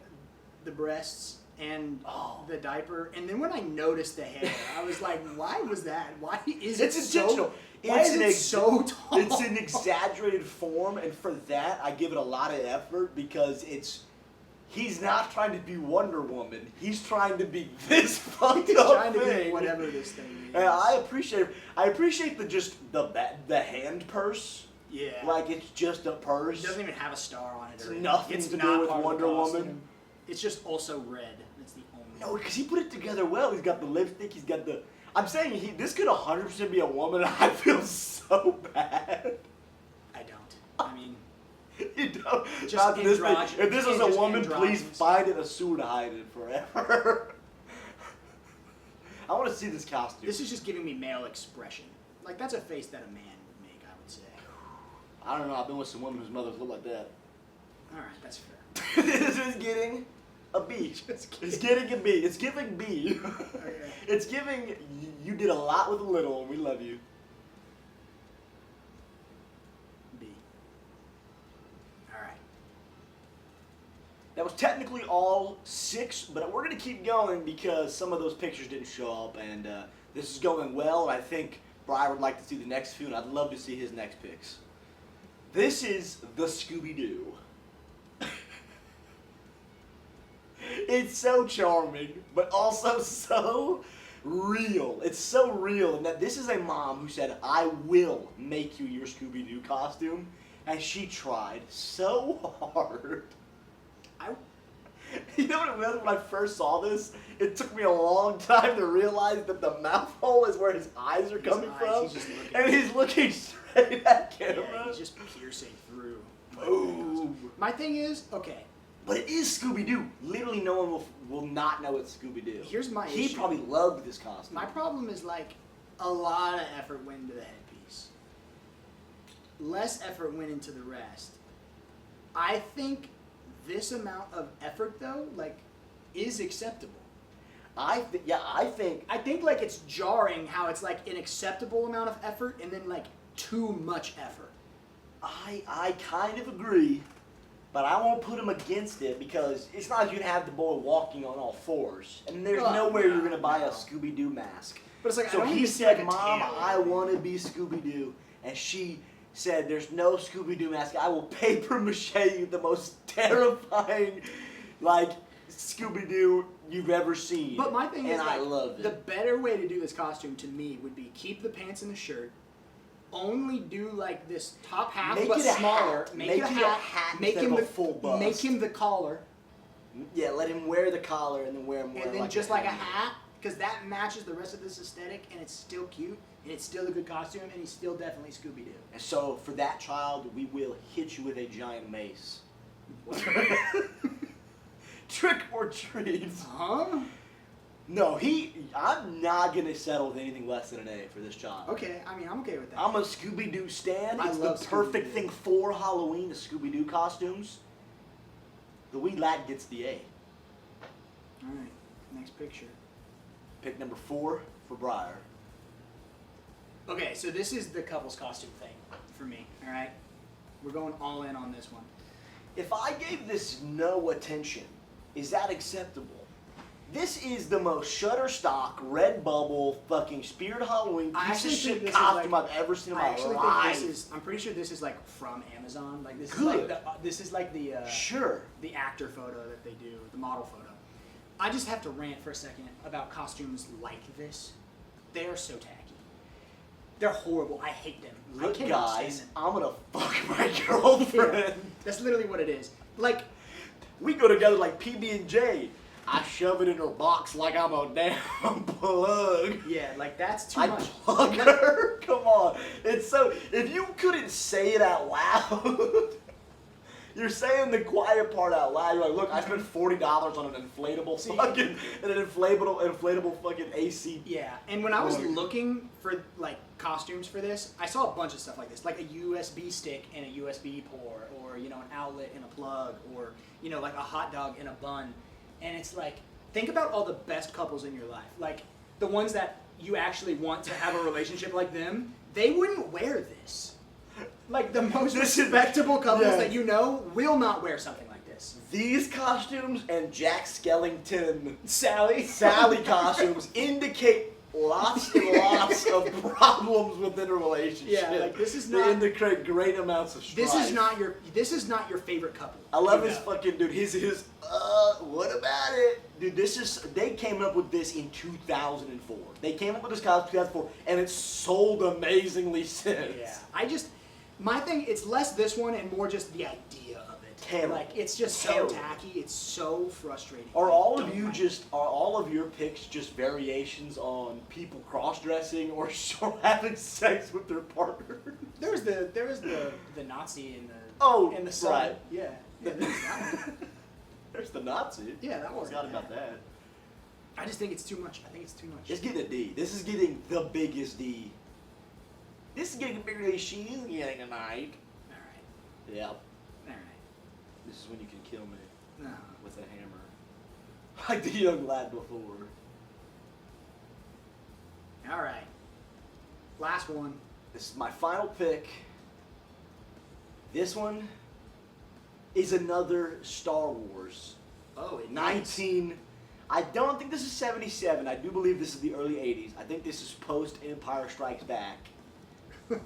the breasts and Oh. the diaper, and then when I noticed the hair, I was like, "Why was that? Why is It's it intentional. so? Why It's is an it so tall? It's an exaggerated form, and for that, I give it a lot of effort because he's not trying to be Wonder Woman. He's trying to be this fucked He's up trying to thing. be whatever this thing is. And I appreciate the hand purse. Yeah. Like it's just a purse. It doesn't even have a star on it. It's or anything. nothing It's to not do with part of the Wonder Woman. costume. It's just also red. That's the only. No, because he put it together well. He's got the lipstick. He's got the. I'm saying this could 100% be a woman. And I feel so bad. I don't. I mean, You know, Just not this thing. androgynous. If this was a Just woman, please androgynous. find it a sewer to hide it forever. I want to see this costume. this is just giving me male expression. Like that's a face that a man would make. I would say. I don't know. I've been with some women whose mothers look like that. All right, that's fair. This is getting a B. It's getting a B. It's giving B. Okay. It's giving. You did a lot with a little, and we love you. B. All right. That was technically all 6, but we're gonna keep going because some of those pictures didn't show up, and this is going well. And I think Brian would like to see the next few, and I'd love to see his next picks. This is the Scooby-Doo. It's so charming, but also so real. It's so real, and that this is a mom who said, "I will make you your Scooby-Doo costume," and she tried so hard. You know what it was when I first saw this? It took me a long time to realize that the mouth hole is where his eyes are coming eyes, from, he's just looking. and he's looking straight at camera. Yeah, he's just piercing through. Boom. My thing is, okay. But it is Scooby-Doo. Literally, no one will not know it's Scooby-Doo. Here's my He issue. probably loved this costume. My problem is like a lot of effort went into the headpiece. Less effort went into the rest. I think this amount of effort though, like, is acceptable. I think I think like it's jarring how it's like an acceptable amount of effort and then like too much effort. I kind of agree, but I won't put him against it because it's not like you can have the boy walking on all fours, and there's Oh, nowhere no, you're gonna buy no. a Scooby-Doo mask. But it's like I So don't he even see, said, like, a "Mom, tail. I want to be Scooby-Doo," and she said, "There's no Scooby-Doo mask. I will paper mache you the most terrifying, like Scooby-Doo you've ever seen." But my thing is, and I like, love it. the better way to do this costume to me would be keep the pants and the shirt. Only do like this top half, Make but it a smaller. hat. Make Make it a it a hat. hat Make instead him of a the full bust. Make him the collar, Yeah, let him wear the collar and then wear more and then like just like a hat, because that matches the rest of this aesthetic, and it's still cute. And it's still a good costume, and he's still definitely Scooby-Doo. And so for that child, we will hit you with a giant mace. Trick or treat. Huh? No, I'm not gonna settle with anything less than an A for this child. Okay, I mean, I'm okay with that. I'm a Scooby-Doo stan. I It's love the perfect Scooby-Doo. thing for Halloween, the Scooby-Doo costumes. The wee lad gets the A. Alright, next picture. Pick number 4 for Briar. Okay, so this is the couple's costume thing for me, alright? We're going all in on this one. If I gave this no attention, is that acceptable? This is the most Shutterstock, Redbubble, fucking Spirit Halloween I piece of actually think shit this is costume like- I've ever seen in I my actually life. think I'm pretty sure this is like from Amazon. Like this Good. is like this is like Sure. the actor photo that they do, the model photo. I just have to rant for a second about costumes like this. They are so tacky. They're horrible. I hate them. I Look, cannot guys, stand I'm gonna fuck my them. girlfriend. Yeah, that's literally what it is. Like, We go together like PB&J. I shove it in her box like I'm a damn plug. yeah, like that's too I much. plug her. Come on. It's so. If you couldn't say it out loud, you're saying the quiet part out loud. You're like, look, I spent $40 on an inflatable See- fucking inflatable fucking AC. Yeah, and when I was Oh. looking for like costumes for this, I saw a bunch of stuff like this, like a USB stick and a USB port, or you know, an outlet and a plug, or you know, like a hot dog and a bun. And it's like, think about all the best couples in your life, like the ones that you actually want to have a relationship like them. They wouldn't wear this. Like the most This is- respectable couples yes. that you know will not wear something like this. These costumes and Jack Skellington Sally, Sally costumes indicate lots and lots of problems within a relationship. Yeah, like, this is They not- indicate great amounts of strife. This is not your favorite couple. I love You his know. fucking dude. What about it? Dude, they came up with this in 2004. They came up with this costume in 2004, and it's sold amazingly since. Yeah, my thing, it's less this one and more just the idea of it. Terrible. Like, it's just so Terrible. tacky. It's so frustrating. Are I all of don't you like just, are all of your picks just variations on people cross-dressing or having sex with their partner? it. There was the Nazi in the in the right. sun. Yeah, there's that one. There's the Nazi. Yeah, that I wasn't forgot about bad. that. I just think it's too much. I think it's too much. It's getting a D. This is getting the biggest D. This is getting bigger than she's getting tonight. all right, Yep. all right. This is when you can kill me No. with a hammer. Like the young lad before. All right. Last one. This is my final pick. This one is another Star Wars. Oh, it 19. I don't think this is 77. I do believe this is the early 80s. I think this is post Empire Strikes Back.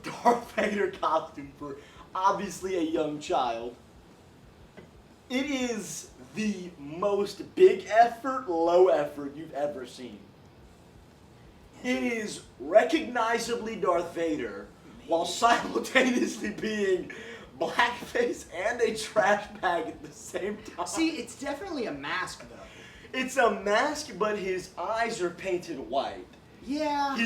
Darth Vader costume for obviously a young child. It is the most big effort, low effort you've ever seen. It is recognizably Darth Vader while simultaneously being blackface and a trash bag at the same time. See, it's definitely a mask though. It's a mask, but his eyes are painted white. Yeah.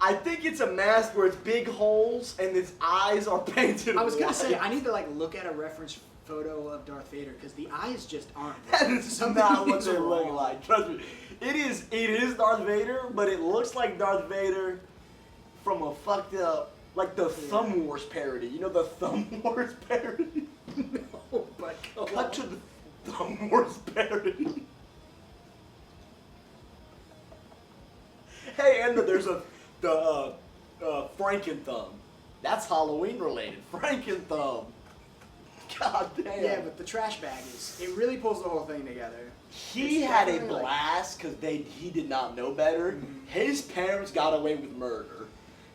I think it's a mask where it's big holes and his eyes are painted I was gonna white. say I need to like look at a reference photo of Darth Vader because the eyes just aren't. That is Something not what is they look wrong. like. Trust me. It is Darth Vader, but it looks like Darth Vader from a fucked up, like the Thumb Wars parody. You know the Thumb Wars parody? No, but go Cut on. to the Thumb Wars parody. Hey, and there's the Franken-Thumb. That's Halloween related. Franken-Thumb. God damn. Yeah, but the trash bag it really pulls the whole thing together. He It's had a definitely like- blast because he did not know better. Mhm. His parents got away with murder.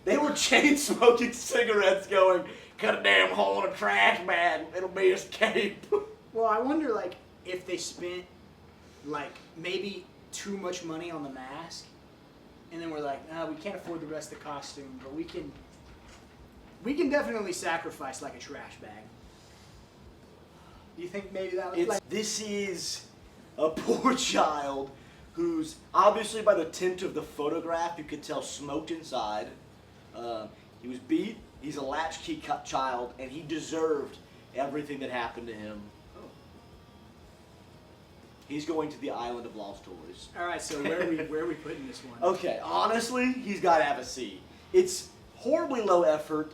They were chain smoking cigarettes, going, "Cut a damn hole in a trash bag. It'll be escape." Well, I wonder like if they spent like maybe too much money on the mask, and then we're like, nah, we can't afford the rest of the costume, but we can definitely sacrifice like a trash bag. Do you think maybe that was like? This is a poor child who's obviously by the tint of the photograph you could tell smoked inside. He was beat. He's a latchkey child, and he deserved everything that happened to him. He's going to the island of lost toys. All right, so where are we putting this one? Okay, honestly, he's got to have a C. It's horribly low effort,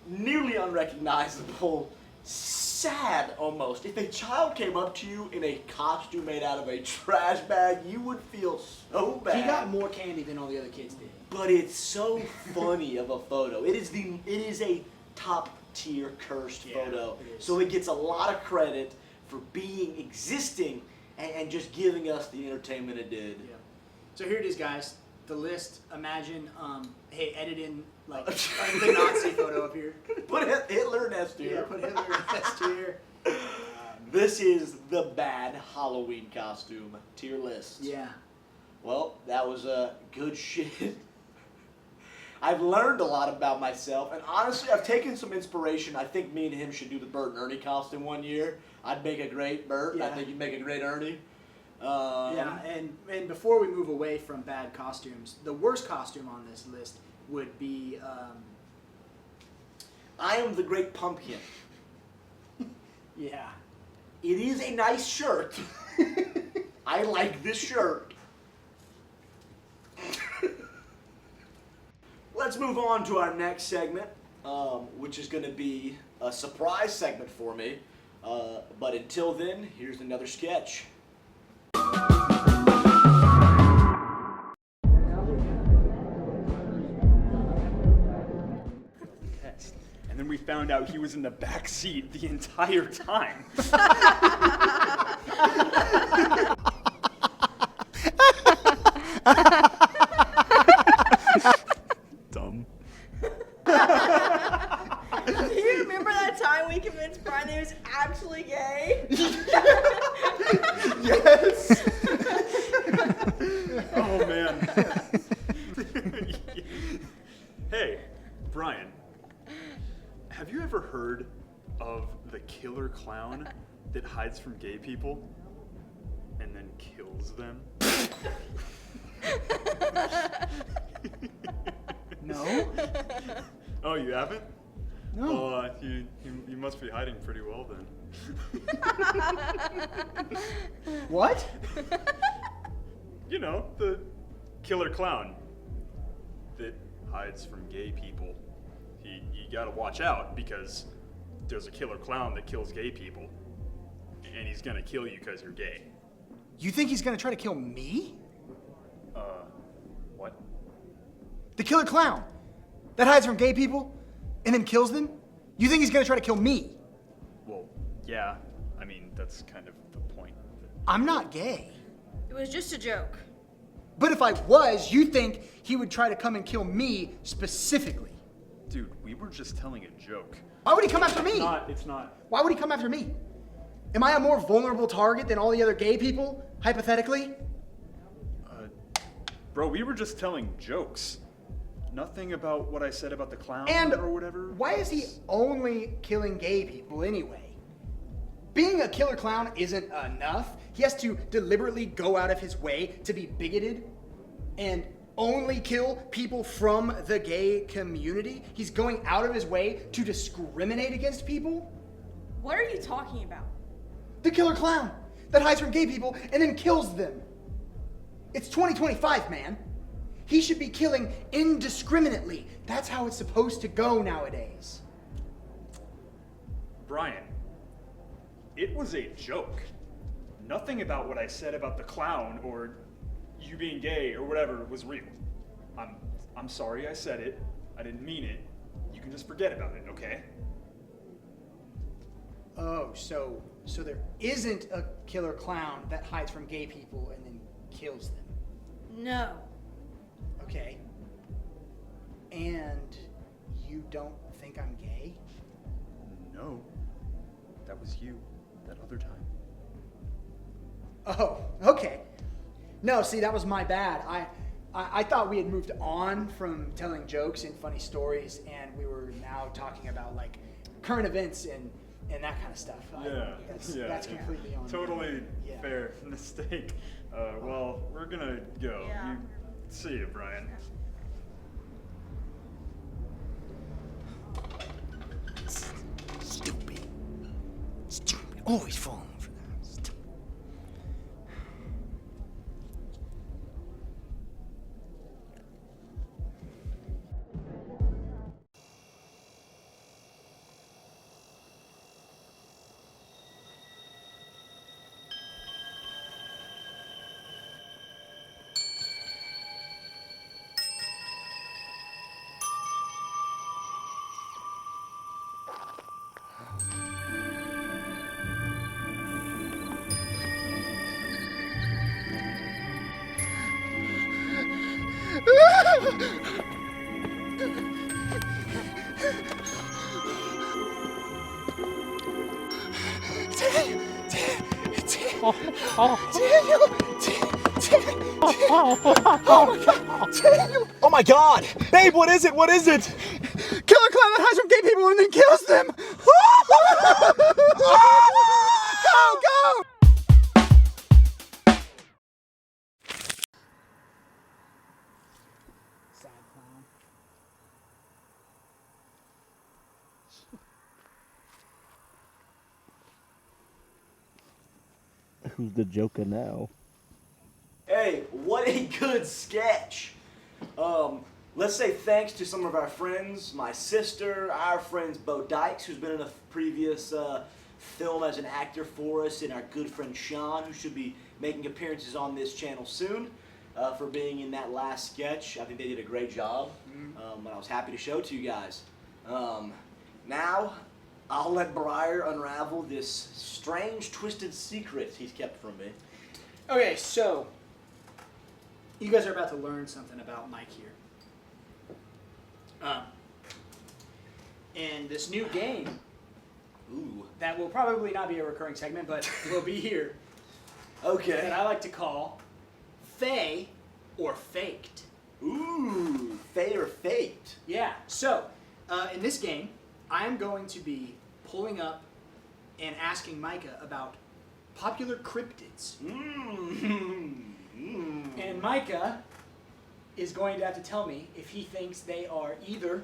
nearly unrecognizable, sad almost. If a child came up to you in a costume made out of a trash bag, you would feel so bad. He got more candy than all the other kids did. But it's so funny of a photo. It is a top tier cursed photo. It is. So it gets a lot of credit for existing and just giving us the entertainment it did. Yeah. So here it is, guys. The list. Imagine, hey, edit in like the Nazi photo up here. Put Hitler and S tier. Yeah, put Hitler in S tier. This is the bad Halloween costume tier list. Yeah. Well, that was good shit. I've learned a lot about myself, and honestly, I've taken some inspiration. I think me and him should do the Bert and Ernie costume one year. I'd make a great Bert, and I Yeah. think you'd make a great Ernie. Yeah, and before we move away from bad costumes, the worst costume on this list would be I am the Great Pumpkin. yeah. It is a nice shirt. I like this shirt. Let's move on to our next segment, which is going to be a surprise segment for me. But until then, here's another sketch. And then we found out he was in the back seat the entire time. Dumb. Do you remember that time we convinced Brian that he was actually gay? Yes. Oh man. Hey, Brian. Have you ever heard of the killer clown that hides from gay people and then kills them? No. Oh, you haven't? No. Oh, you must be hiding pretty well then. What? You know, the killer clown that hides from gay people. You gotta watch out because there's a killer clown that kills gay people, and he's gonna kill you because you're gay. You think he's gonna try to kill me? What? The killer clown that hides from gay people and then kills them? You think he's gonna try to kill me? Well, yeah, I mean, that's kind of the point. I'm not gay. It was just a joke. But if I was, you think he would try to come and kill me specifically? Dude, we were just telling a joke. Why would he come after me? It's not. Why would he come after me? Am I a more vulnerable target than all the other gay people, hypothetically? Bro, we were just telling jokes. Nothing about what I said about the clown And or whatever. why is he only killing gay people anyway? Being a killer clown isn't enough. He has to deliberately go out of his way to be bigoted and only kill people from the gay community. He's going out of his way to discriminate against people. What are you talking about? The killer clown that hides from gay people and then kills them. It's 2025, man. He should be killing indiscriminately. That's how it's supposed to go nowadays. Brian, it was a joke. Nothing about what I said about the clown or you being gay or whatever was real. I'm sorry I said it. I didn't mean it. You can just forget about it, okay? Oh, so there isn't a killer clown that hides from gay people and then kills them. No. Okay. And you don't think I'm gay? No. That was you. That other time. Oh, okay. No, see, that was my bad. I thought we had moved on from telling jokes and funny stories, and we were now talking about like current events and that kind of stuff. That's completely on me. Totally Yeah. fair mistake. Well, we're gonna go. Yeah. See you, Brian. always falling for that. Oh my God! Babe, what is it? What is it? Killer clown that hides from gay people and then kills them! Go, go! Sad clown. Who's the Joker now? Hey, what a good sketch. Let's say thanks to some of our friends, my sister, our friends Bo Dykes, who's been in a previous film as an actor for us, and our good friend Sean, who should be making appearances on this channel soon, for being in that last sketch. I think they did a great job, and I was happy to show it to you guys. Now, I'll let Briar unravel this strange, twisted secret he's kept from me. Okay, so you guys are about to learn something about Mike here. In this new game, Ooh. that will probably not be a recurring segment, but will be here, Okay. that I like to call Fey or Faked. Ooh, Fey or Faked. Yeah, so in this game, I am going to be pulling up and asking Micah about popular cryptids. And Micah is going to have to tell me if he thinks they are either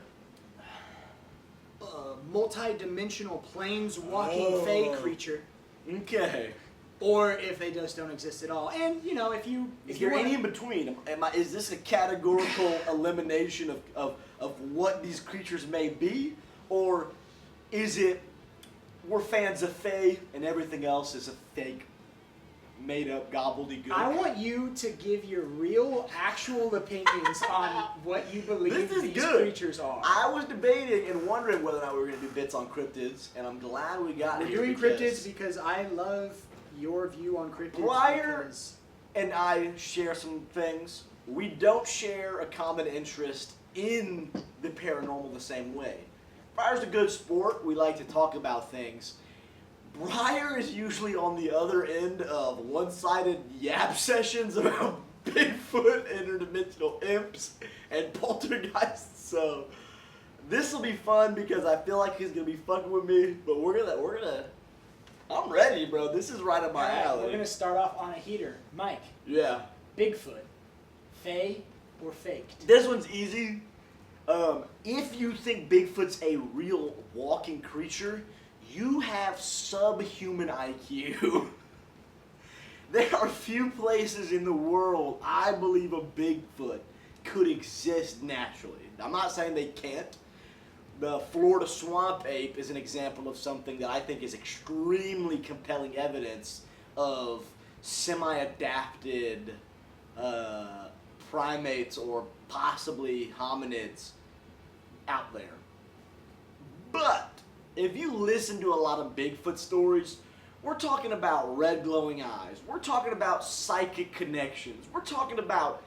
a multi-dimensional planes-walking Fey creature, Okay. or if they just don't exist at all. And you know, if Is you there any in wanna- between? Is this a categorical elimination of what these creatures may be? Or is it we're fans of Fae and everything else is a fake, made-up gobbledygook? I want you to give your real, actual opinions on what you believe This is these good. creatures are. I was debating and wondering whether or not we were going to do bits on cryptids, and I'm glad we got We're here doing because- cryptids because I love your view on cryptids. Briar because- and I share some things. We don't share a common interest in the paranormal the same way. Briar's a good sport. We like to talk about things. Briar is usually on the other end of one-sided yap sessions about Bigfoot, interdimensional imps, and poltergeists. So this will be fun because I feel like he's gonna be fucking with me. But we're gonna. I'm ready, bro. This is right up my Alright, alley. we're gonna start off on a heater. Mike, Yeah. Bigfoot, Fey or faked? This one's easy. If you think Bigfoot's a real walking creature, you have subhuman IQ. There are few places in the world I believe a Bigfoot could exist naturally. I'm not saying they can't. The Florida swamp ape is an example of something that I think is extremely compelling evidence of semi-adapted primates or possibly hominids out there. But if you listen to a lot of Bigfoot stories, we're talking about red glowing eyes. We're talking about psychic connections. We're talking about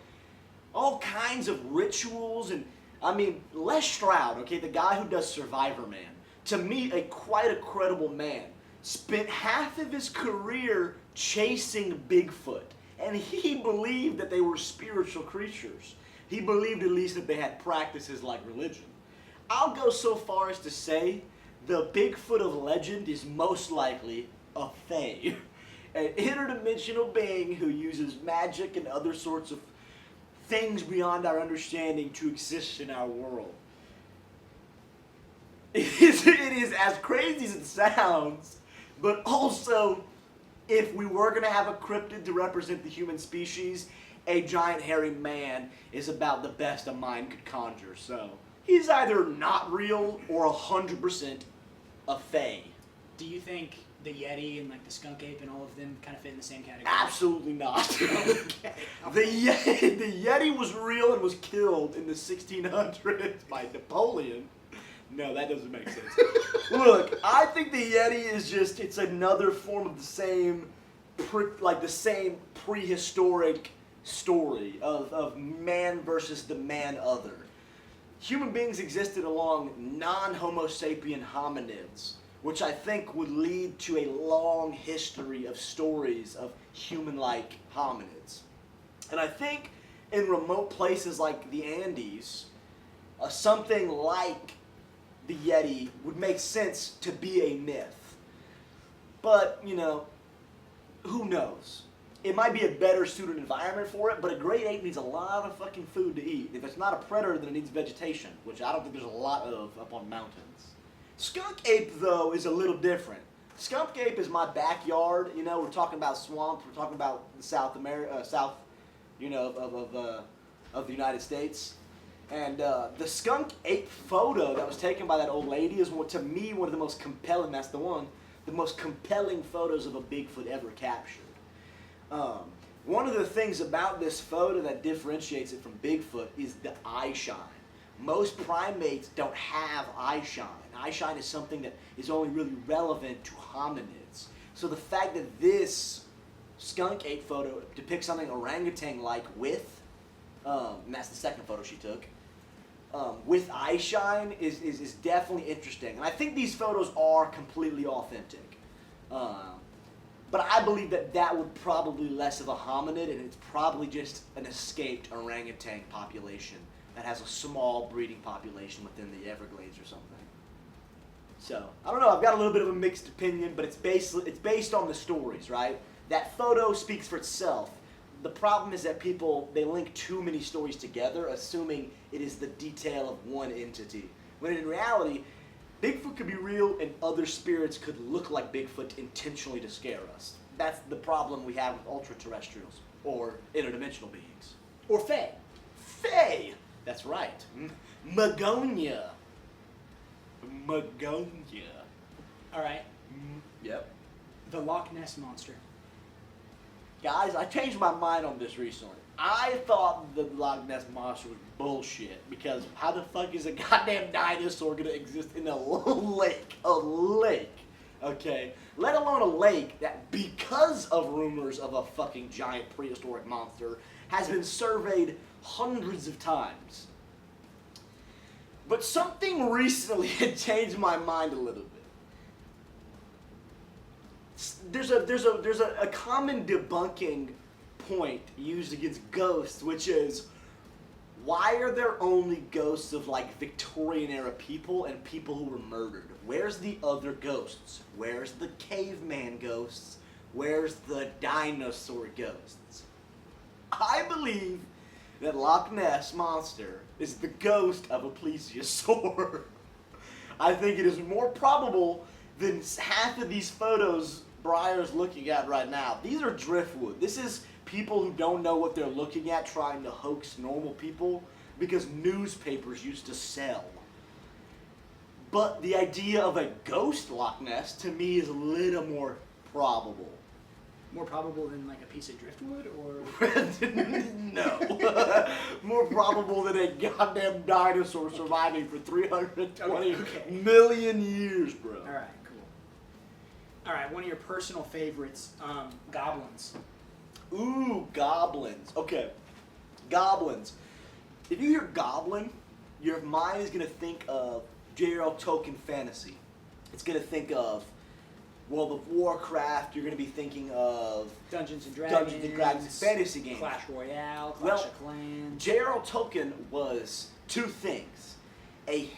all kinds of rituals. And I mean, Les Stroud, okay, the guy who does Survivor Man, to me, quite a credible man, spent half of his career chasing Bigfoot. And he believed that they were spiritual creatures. He believed at least that they had practices like religion. I'll go so far as to say the Bigfoot of legend is most likely a Fae, an interdimensional being who uses magic and other sorts of things beyond our understanding to exist in our world. It is as crazy as it sounds, But also, if we were going to have a cryptid to represent the human species, a giant hairy man is about the best a mind could conjure. So he's either not real or 100% a fae. Do you think the Yeti and like the skunk ape and all of them kind of fit in the same category? Absolutely not. The Yeti was real and was killed in the 1600s by Napoleon. No, that doesn't make sense. Look, I think the Yeti is just, it's another form of the same, the same prehistoric story of man versus the man other. Human beings existed along non-Homo sapien hominids, which I think would lead to a long history of stories of human-like hominids. And I think in remote places like the Andes, something like the Yeti would make sense to be a myth. But, you know, who knows? It might be a better suited environment for it, but a great ape needs a lot of fucking food to eat. If it's not a predator, then it needs vegetation, which I don't think there's a lot of up on mountains. Skunk ape, though, is a little different. Skunk ape is my backyard. You know, we're talking about swamps. We're talking about the South, you know, of the United States. And the skunk ape photo that was taken by that old lady is, to me, one of the most compelling. That's the one. The most compelling photos of a Bigfoot ever captured. One of the things about this photo that differentiates it from Bigfoot is the eye shine. Most primates don't have eye shine. Eye shine is something that is only really relevant to hominids. So the fact that this skunk ape photo depicts something orangutan-like with, and that's the second photo she took, with eye shine is definitely interesting. And I think these photos are completely authentic. But I believe that would probably less of a hominid, and it's probably just an escaped orangutan population that has a small breeding population within the Everglades or something. So, I don't know, I've got a little bit of a mixed opinion, but it's based on the stories, right? That photo speaks for itself. The problem is that people, they link too many stories together, assuming it is the detail of one entity. When in reality, Bigfoot could be real and other spirits could look like Bigfoot intentionally to scare us. That's the problem we have with ultra-terrestrials, or interdimensional beings. Or fae. Fae! That's right. Magonia. Magonia. All right. Yep. The Loch Ness Monster. Guys, I changed my mind on this recently. I thought the Loch Ness Monster was bullshit, because how the fuck is a goddamn dinosaur gonna exist in a lake? A lake, okay? Let alone a lake that, because of rumors of a fucking giant prehistoric monster, has been surveyed hundreds of times. But something recently had changed my mind a little bit. There's a common debunking point used against ghosts, which is, why are there only ghosts of like Victorian era people and people who were murdered? Where's the other ghosts? Where's the caveman ghosts? Where's the dinosaur ghosts? I believe that Loch Ness Monster is the ghost of a plesiosaur. I think it is more probable than half of these photos Briar's looking at right now. These are driftwood. This is people who don't know what they're looking at trying to hoax normal people because newspapers used to sell. But the idea of a ghost Loch Ness to me is a little more probable. More probable than like a piece of driftwood, or? No. More probable than a goddamn dinosaur surviving for 320 million years, bro. All right, cool. All right, one of your personal favorites, goblins. Ooh, goblins. Okay, goblins. If you hear goblin, your mind is going to think of J.R.R. Tolkien fantasy. It's going to think of World of Warcraft. You're going to be thinking of Dungeons and Dragons, fantasy games. Clash Royale, Clash of Clans. J.R.R. Tolkien was two things: a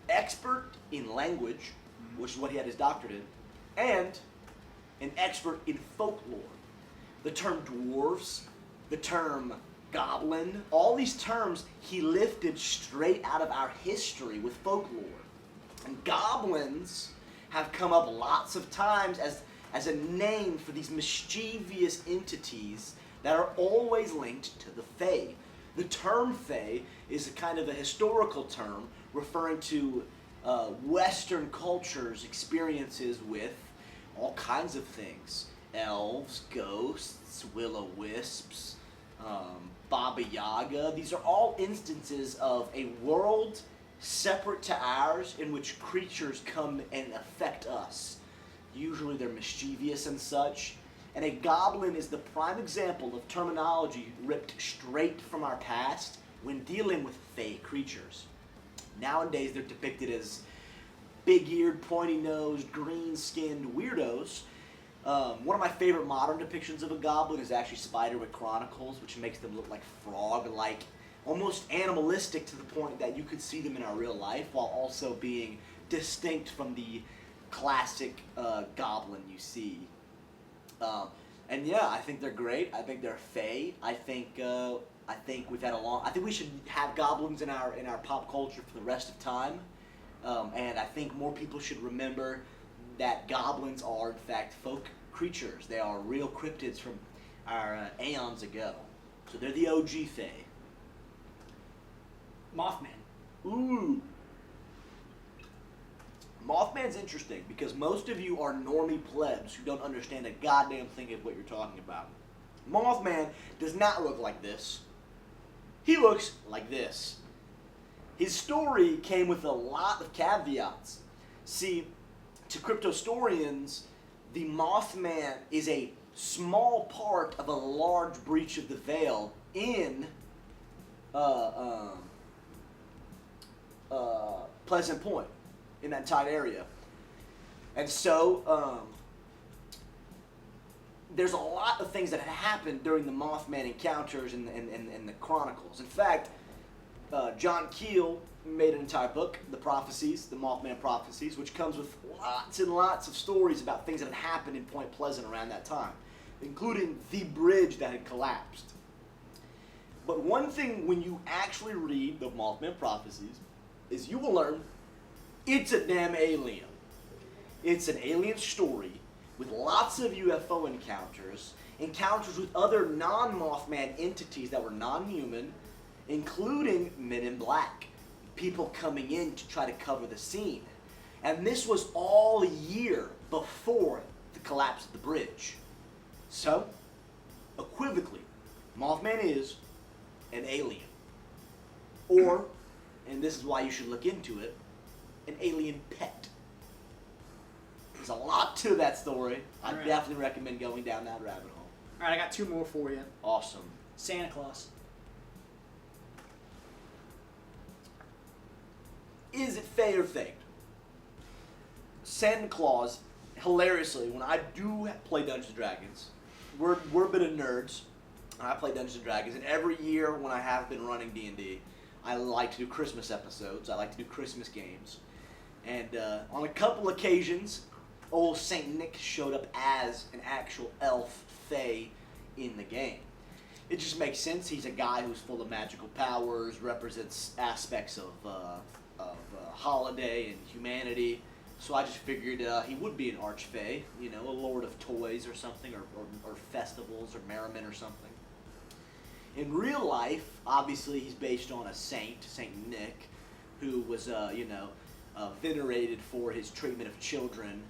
expert in language, which is what he had his doctorate in, and an expert in folklore. The term dwarves, the term goblin, all these terms he lifted straight out of our history with folklore. And goblins have come up lots of times as a name for these mischievous entities that are always linked to the Fae. The term Fae is a kind of a historical term referring to Western culture's experiences with all kinds of things. Elves, ghosts, will-o-wisps, Baba Yaga. These are all instances of a world separate to ours in which creatures come and affect us. Usually they're mischievous and such. And a goblin is the prime example of terminology ripped straight from our past when dealing with Fae creatures. Nowadays they're depicted as big-eared, pointy-nosed, green-skinned weirdos. One of my favorite modern depictions of a goblin is actually Spiderwick Chronicles, which makes them look like frog-like, almost animalistic to the point that you could see them in our real life while also being distinct from the classic goblin you see. And yeah, I think they're great. I think they're Fae. I think we've had a long. I think we should have goblins in our pop culture for the rest of time. And I think more people should remember that goblins are in fact folk creatures. They are real cryptids from our aeons ago. So they're the OG Fae. Mothman. Ooh. Mothman's interesting because most of you are normie plebs who don't understand a goddamn thing of what you're talking about. Mothman does not look like this. He looks like this. His story came with a lot of caveats. See, to cryptohistorians, the Mothman is a small part of a large breach of the veil in Pleasant Point, in that tight area. And so, there's a lot of things that had happened during the Mothman encounters in the Chronicles. In fact, John Keel made an entire book, The Prophecies, the Mothman Prophecies, which comes with lots and lots of stories about things that had happened in Point Pleasant around that time, including the bridge that had collapsed. But one thing when you actually read the Mothman Prophecies is you will learn it's a damn alien. It's an alien story with lots of UFO encounters, encounters with other non-Mothman entities that were non-human, including Men in Black, people coming in to try to cover the scene. And this was all a year before the collapse of the bridge. So, equivocally, Mothman is an alien. Or, and this is why you should look into it, an alien pet. There's a lot to that story. I Alright. definitely recommend going down that rabbit hole. Alright, I got two more for you. Awesome. Santa Claus. Is it Fae or faked? Santa Claus, hilariously, when I do play Dungeons & Dragons, we're a bit of nerds, and I play Dungeons & Dragons, and every year when I have been running D&D, I like to do Christmas episodes, I like to do Christmas games, and on a couple occasions, old Saint Nick showed up as an actual elf Fae in the game. It just makes sense. He's a guy who's full of magical powers, represents aspects of holiday and humanity. So I just figured he would be an archfey, you know, a lord of toys or something, or festivals or merriment or something. In real life, obviously, he's based on a saint, Saint Nick, who was, venerated for his treatment of children.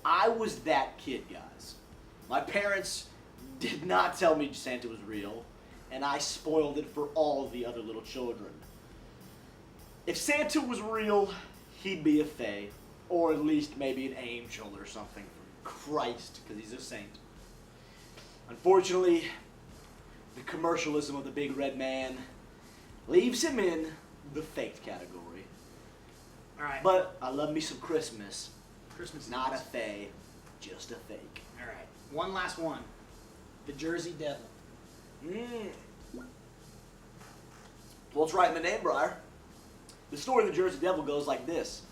I was that kid, guys. My parents did not tell me Santa was real, and I spoiled it for all the other little children. If Santa was real, he'd be a fae, or at least maybe an angel or something from Christ, because he's a saint. Unfortunately, the commercialism of the big red man leaves him in the faked category. Alright. But I love me some Christmas. Christmas Not a Eve. fae, just a fake. Alright. One last one. The Jersey Devil. Well, it's right in the name, Briar. The story of the Jersey Devil goes like this.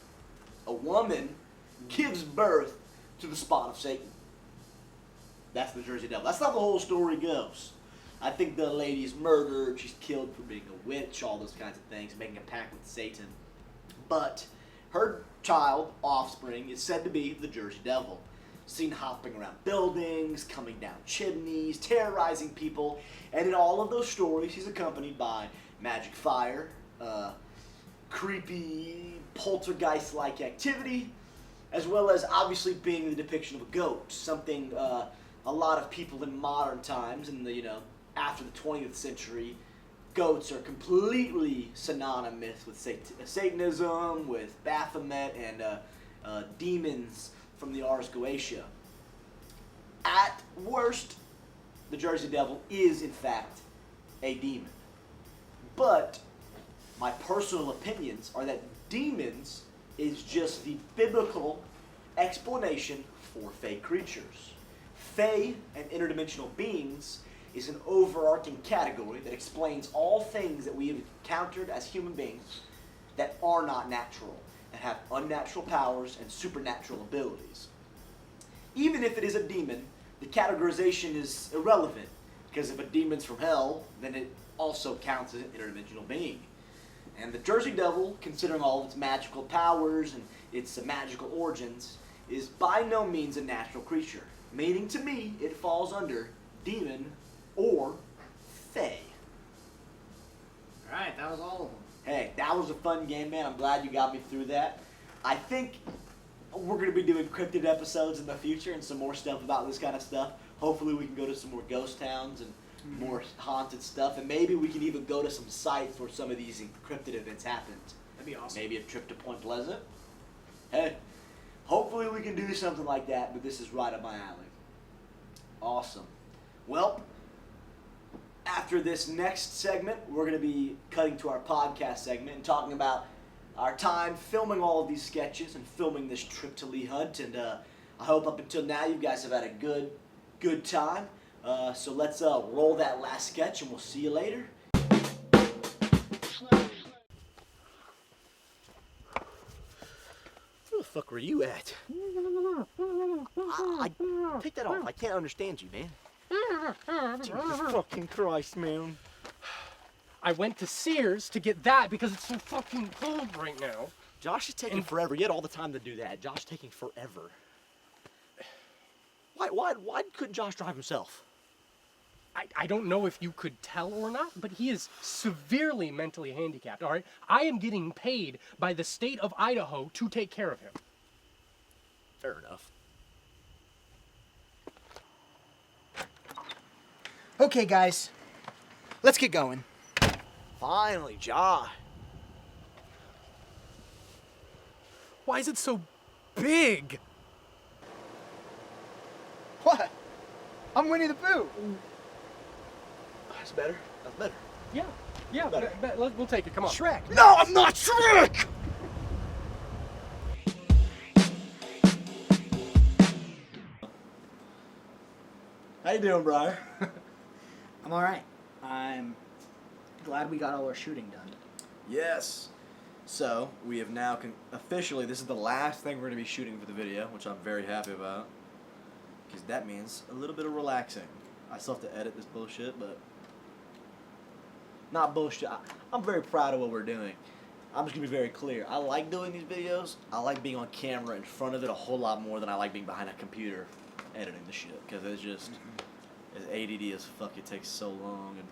A woman gives birth to the spawn of Satan. That's the Jersey Devil. That's not the whole story goes. I think the lady's murdered, she's killed for being a witch, all those kinds of things, making a pact with Satan. But her child, offspring, is said to be the Jersey Devil, seen hopping around buildings, coming down chimneys, terrorizing people, and in all of those stories, he's accompanied by magic fire, creepy poltergeist-like activity, as well as obviously being the depiction of a goat, something a lot of people in modern times, in the after the 20th century, goats are completely synonymous with Satanism, with Baphomet, and demons from the Ars Goetia. At worst, the Jersey Devil is in fact a demon. But my personal opinions are that demons is just the biblical explanation for fae creatures. Fae and interdimensional beings is an overarching category that explains all things that we have encountered as human beings that are not natural, that have unnatural powers and supernatural abilities. Even if it is a demon, the categorization is irrelevant, because if a demon's from hell, then it also counts as an interdimensional being. And the Jersey Devil, considering all of its magical powers and its magical origins, is by no means a natural creature, meaning to me it falls under demon or fae. Alright, that was all of them. Hey, that was a fun game, man. I'm glad you got me through that. I think we're going to be doing cryptid episodes in the future and some more stuff about this kind of stuff. Hopefully we can go to some more ghost towns and more haunted stuff, and maybe we can even go to some sites where some of these encrypted events happened. That'd be awesome. Maybe a trip to Point Pleasant. Hey, hopefully we can do something like that, but this is right up my alley. Awesome. Well, after this next segment, we're going to be cutting to our podcast segment and talking about our time filming all of these sketches and filming this trip to Lee Hunt. And I hope up until now you guys have had a good time. So let's roll that last sketch and we'll see you later. Where the fuck were you at? I take that off. I can't understand you, man. Jesus fucking Christ, man. I went to Sears to get that because it's so fucking cold right now. Josh is taking forever. You had all the time to do that. Josh is taking forever. Why couldn't Josh drive himself? I don't know if you could tell or not, but he is severely mentally handicapped, all right? I am getting paid by the state of Idaho to take care of him. Fair enough. Okay, guys. Let's get going. Finally, Josh. Why is it so big? What? I'm Winnie the Pooh. That's better. That's better. Yeah, we'll take it. Come on. Shrek. No, I'm not Shrek! How you doing, Briar? I'm alright. I'm glad we got all our shooting done. Yes. So, we have now officially, this is the last thing we're going to be shooting for the video, which I'm very happy about. Because that means a little bit of relaxing. I still have to edit this bullshit, but... Not bullshit. I'm very proud of what we're doing. I'm just going to be very clear. I like doing these videos. I like being on camera in front of it a whole lot more than I like being behind a computer editing the shit. Because it's just... As ADD as fuck, it takes so long. And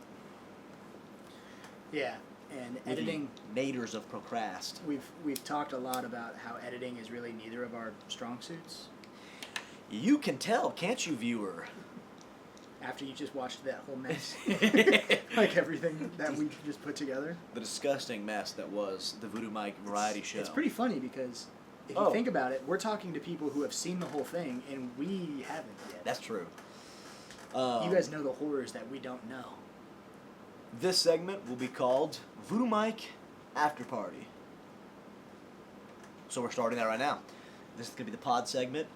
Yeah, and we're the editing... naders of procrast. We've talked a lot about how editing is really neither of our strong suits. You can tell, can't you, viewer? After you just watched that whole mess. Like everything that we just put together. The disgusting mess that was the Voodoo Mike variety show. It's pretty funny because if you think about it, we're talking to people who have seen the whole thing and we haven't yet. That's true. You guys know the horrors that we don't know. This segment will be called Voodoo Mike After Party. So we're starting that right now. This is going to be the pod segment.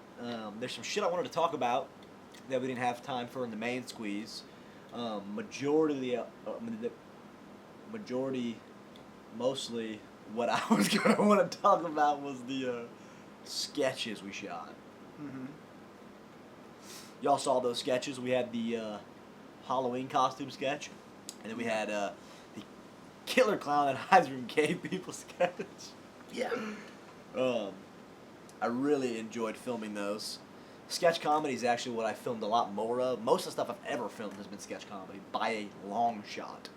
There's some shit I wanted to talk about that we didn't have time for in the main squeeze. Mostly what I was going to want to talk about was the sketches we shot. Mm-hmm. Y'all saw those sketches. We had the Halloween costume sketch, and then we had the killer clown that hides from gay people sketch. Yeah. I really enjoyed filming those. Sketch comedy is actually what I filmed a lot more of. Most of the stuff I've ever filmed has been sketch comedy by a long shot.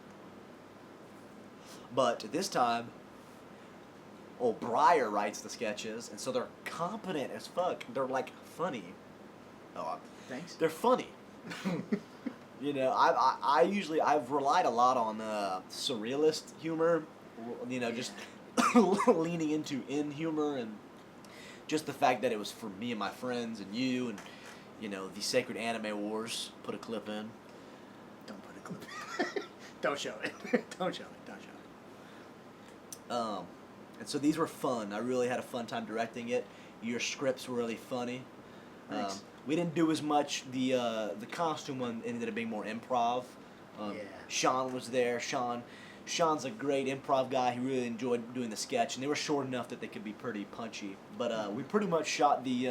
But this time, old Breyer writes the sketches, and so they're competent as fuck. They're like funny. Thanks. They're funny. You know, I usually I've relied a lot on surrealist humor. You know, just leaning into in humor and just the fact that it was for me and my friends and you and you know the Sacred Anime Wars. Put a clip in. Don't put a clip. Don't show it. Don't show it. Don't show it. And so these were fun. I really had a fun time directing it. Your scripts were really funny. Thanks. We didn't do as much. The costume one ended up being more improv. Yeah. Sean was there. Sean's a great improv guy. He really enjoyed doing the sketch, and they were short enough that they could be pretty punchy. But we pretty much shot the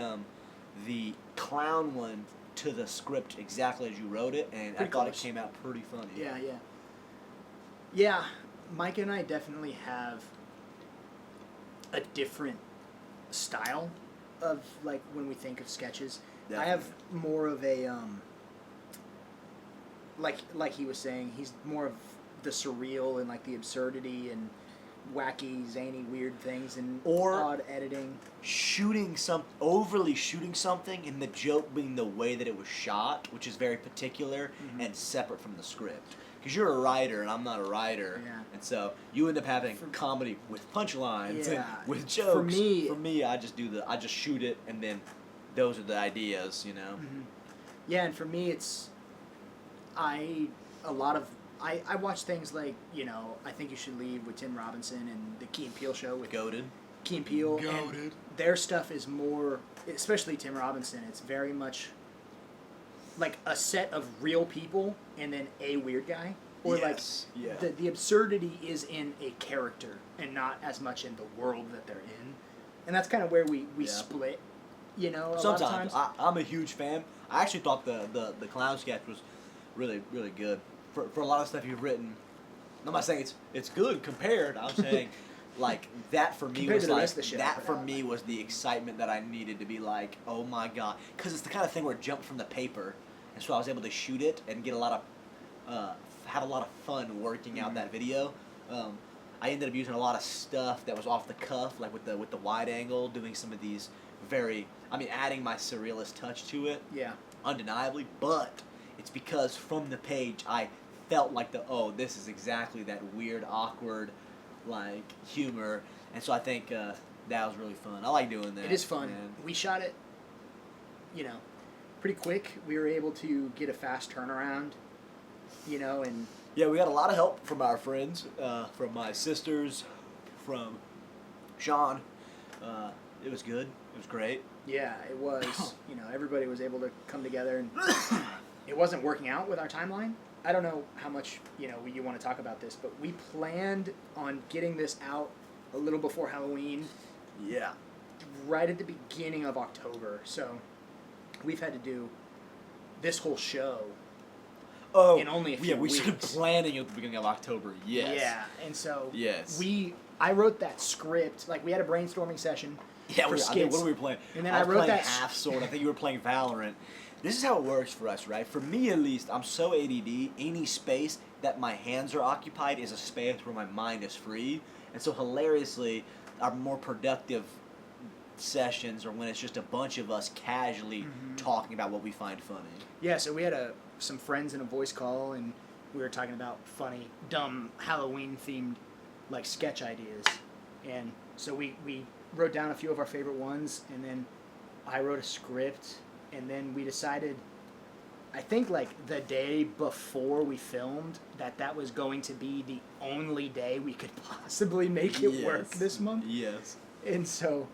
clown one to the script exactly as you wrote it, and I Pretty thought close. it came out pretty funny. Yeah, yeah. Yeah, Mike and I definitely have a different style of, like, when we think of sketches. I have more of a, like he was saying, he's more of the surreal and, like, the absurdity and wacky, zany, weird things and Or- odd editing. Overly shooting something, and the joke being the way that it was shot, which is very particular and separate from the script. Because you're a writer, and I'm not a writer, Yeah. and so you end up having comedy with punchlines Yeah. and with jokes. For me, I just shoot it, and then those are the ideas, you know. Yeah, and for me, it's I watch things like, you know, I Think You Should Leave with Tim Robinson and the Key and Peele show with Goated. Key and Peele. And their stuff is more, especially Tim Robinson, it's very much like a set of real people and then a weird guy. Or Yes, yeah. the absurdity is in a character and not as much in the world that they're in. And that's kind of where we Yeah. split, you know, a Sometimes lot of times. I'm a huge fan. I actually thought the clown sketch was really really good for a lot of stuff you've written. I'm not saying it's good compared. I'm saying like that for me Compared was to the like rest of the shit I that put for out. me was the excitement that I needed to be like, oh my god, because it's the kind of thing where it jumped from the paper, and so I was able to shoot it and get a lot of have a lot of fun working out that video. I ended up using a lot of stuff that was off the cuff, like with the wide angle, doing some of these adding my surrealist touch to it, Yeah. undeniably, but it's because from the page I felt like this is exactly that weird, awkward, like, humor, and so I think that was really fun. I like doing that. It is fun. man. We shot it, you know, pretty quick. We were able to get a fast turnaround, you know, and Yeah, we got a lot of help from our friends, from my sisters, from Sean. It was good. It was great. yeah, it was, you know, everybody was able to come together, and it wasn't working out with our timeline. I don't know how much, you know, you want to talk about this, but we planned on getting this out a little before Halloween, Yeah. right at the beginning of October. So we've had to do this whole show Oh, in only a few yeah, we started weeks. planning at the beginning of October. Yes. Yeah, and so Yes. I wrote that script, like we had a brainstorming session Yeah, for I think, skits. what were we playing? And then I I was wrote playing that s- Half Sword. I think you were playing Valorant. This is how it works for us, right? For me, at least, I'm so ADD. Any space that my hands are occupied is a space where my mind is free. And so, hilariously, our more productive sessions are when it's just a bunch of us casually talking about what we find funny. Yeah, so we had some friends in a voice call, and we were talking about funny, dumb Halloween-themed, like, sketch ideas. And so we wrote down a few of our favorite ones, and then I wrote a script, and then we decided, I think, like, the day before we filmed, that was going to be the only day we could possibly make it work this month. Yes. And so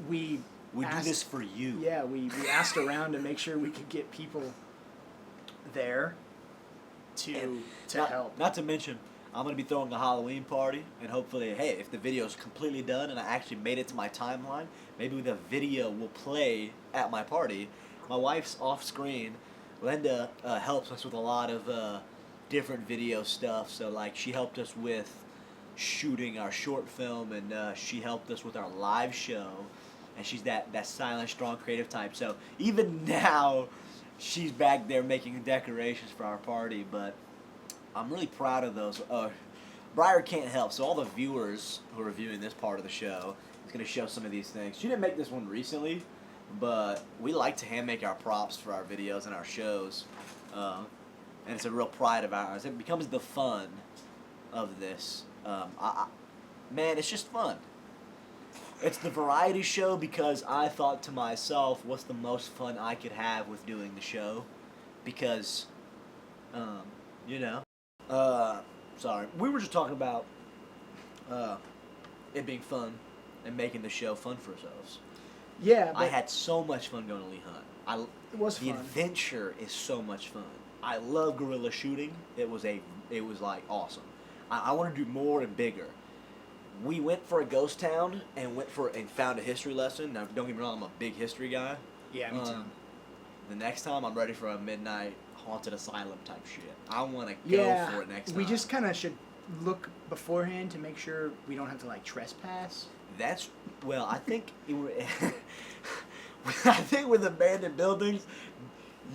we We asked- do this for you. Yeah, we asked around to make sure we could get people there to help. Not to mention, I'm going to be throwing a Halloween party, and hopefully, hey, if the video is completely done and I actually made it to my timeline, maybe the video will play at my party. My wife's off screen. Linda helps us with a lot of different video stuff, so like she helped us with shooting our short film, and she helped us with our live show. And she's that silent, strong, creative type. So even now, she's back there making decorations for our party. But I'm really proud of those. Briar can't help, so all the viewers who are viewing this part of the show is going to show some of these things. She didn't make this one recently, but we like to hand make our props for our videos and our shows. And it's a real pride of ours. It becomes the fun of this. Man, it's just fun. It's the variety show because I thought to myself, what's the most fun I could have with doing the show? Because, you know. Sorry. We were just talking about it being fun and making the show fun for ourselves. Yeah, I had so much fun going to Lee Hunt. It was the fun. adventure is so much fun. I love guerrilla shooting. It was like awesome. I want to do more and bigger. We went for a ghost town and found a history lesson. Now, don't get me wrong, I'm a big history guy. Yeah, me too. The next time, I'm ready for a midnight haunted asylum type shit. I want to go for it next time. We just kind of should look beforehand to make sure we don't have to like trespass. I think I think with abandoned buildings,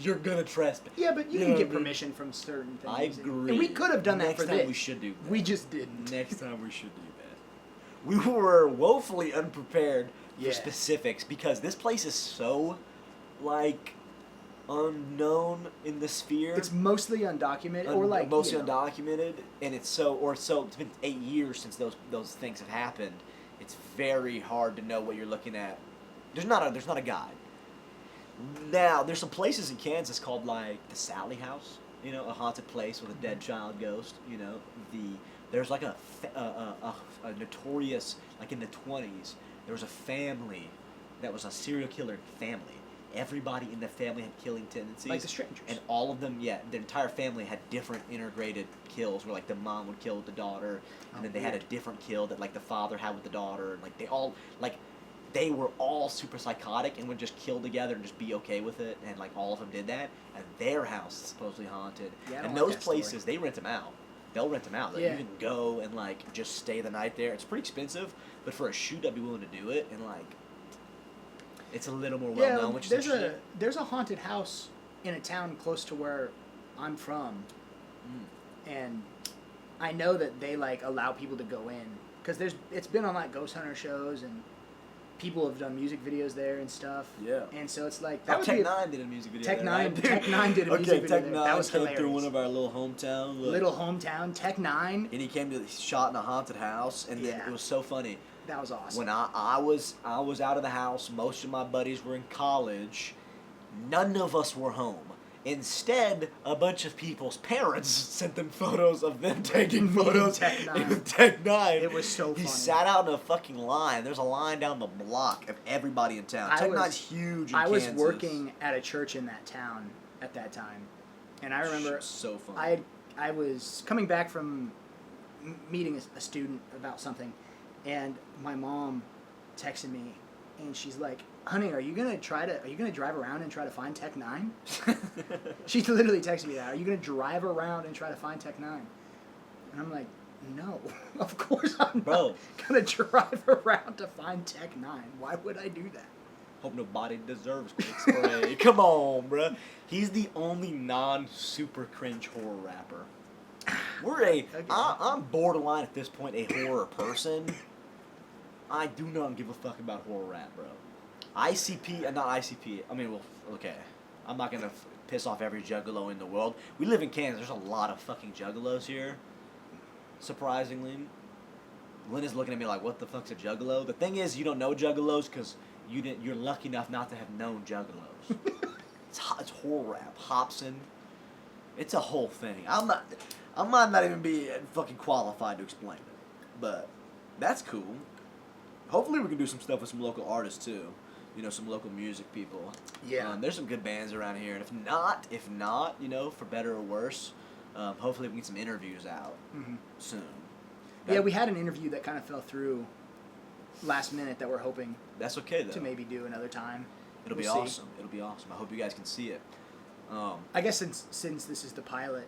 you're gonna trespass. Yeah, but you can get permission from certain things. I agree. And we could have done that for Next time this. we should do that. We just didn't. Next time we should do that. We were woefully unprepared for Yeah. specifics because this place is so, like, unknown in the sphere. It's mostly undocumented, or like mostly you know. undocumented, and it's been 8 years since those things have happened. It's very hard to know what you're looking at. There's not a guide. Now there's some places in Kansas called like the Sally House, you know, a haunted place with a dead child ghost. You know, there's like a notorious, like in the 20s, there was a family that was a serial killer family. Everybody in the family had killing tendencies. Like the Strangers. And all of them, the entire family had different integrated kills where, like, the mom would kill with the daughter, and then they had a different kill that, like, the father had with the daughter. And, like, they were all super psychotic and would just kill together and just be okay with it. And, like, all of them did that. And their house is supposedly haunted. Yeah, I and don't like those that story. places, they rent them out. They'll rent them out. Like, Yeah. you can go and, like, just stay the night there. It's pretty expensive, but for a shoot, I'd be willing to do it. And, like, it's a little more well known, which is interesting. There's a haunted house in a town close to where I'm from, and I know that they like allow people to go in because it's been on like ghost hunter shows and people have done music videos there and stuff. Yeah. And so it's like Tech Nine did a music video. Tech there, Nine. right? Tech Nine did a music video. Tech there. Nine That was came hilarious. through one of our little hometown. Little hometown. Tech Nine. And he shot in a haunted house, and then Yeah. it was so funny. That was awesome. When I was out of the house, most of my buddies were in college. None of us were home. Instead, a bunch of people's parents sent them photos of them taking photos Tech Nine. with Tech Nine. It was so He funny. sat out in a fucking line. There's a line down the block of everybody in town. Tech Nine's huge in I was Kansas. working at a church in that town at that time, and I remember So fun. I was coming back from meeting a student about something, and my mom texted me, and she's like, "Honey, are you gonna drive around and try to find Tech Nine?" She literally texted me that. Are you gonna drive around and try to find Tech Nine? And I'm like, no, of course I'm not gonna drive around to find Tech Nine. Why would I do that? Hope nobody deserves Quick Spray. Come on, bruh. He's the only non-super cringe horror rapper. I'm borderline at this point a horror person. I do not give a fuck about horror rap, bro. Not ICP. I mean, well, okay. I'm not gonna piss off every juggalo in the world. We live in Kansas. There's a lot of fucking juggalos here. Surprisingly. Lynn is looking at me like, what the fuck's a juggalo? The thing is, you don't know juggalos because you're lucky enough not to have known juggalos. It's horror rap. Hobson. It's a whole thing. I might not even be fucking qualified to explain it. But that's cool. Hopefully we can do some stuff with some local artists too. You know, some local music people. Yeah. There's some good bands around here, and if not, you know, for better or worse, hopefully we can get some interviews out soon. Yeah, we had an interview that kind of fell through last minute that we're hoping That's okay though. to maybe do another time. It'll be We'll see. awesome. It'll be awesome. I hope you guys can see it. I guess since this is the pilot,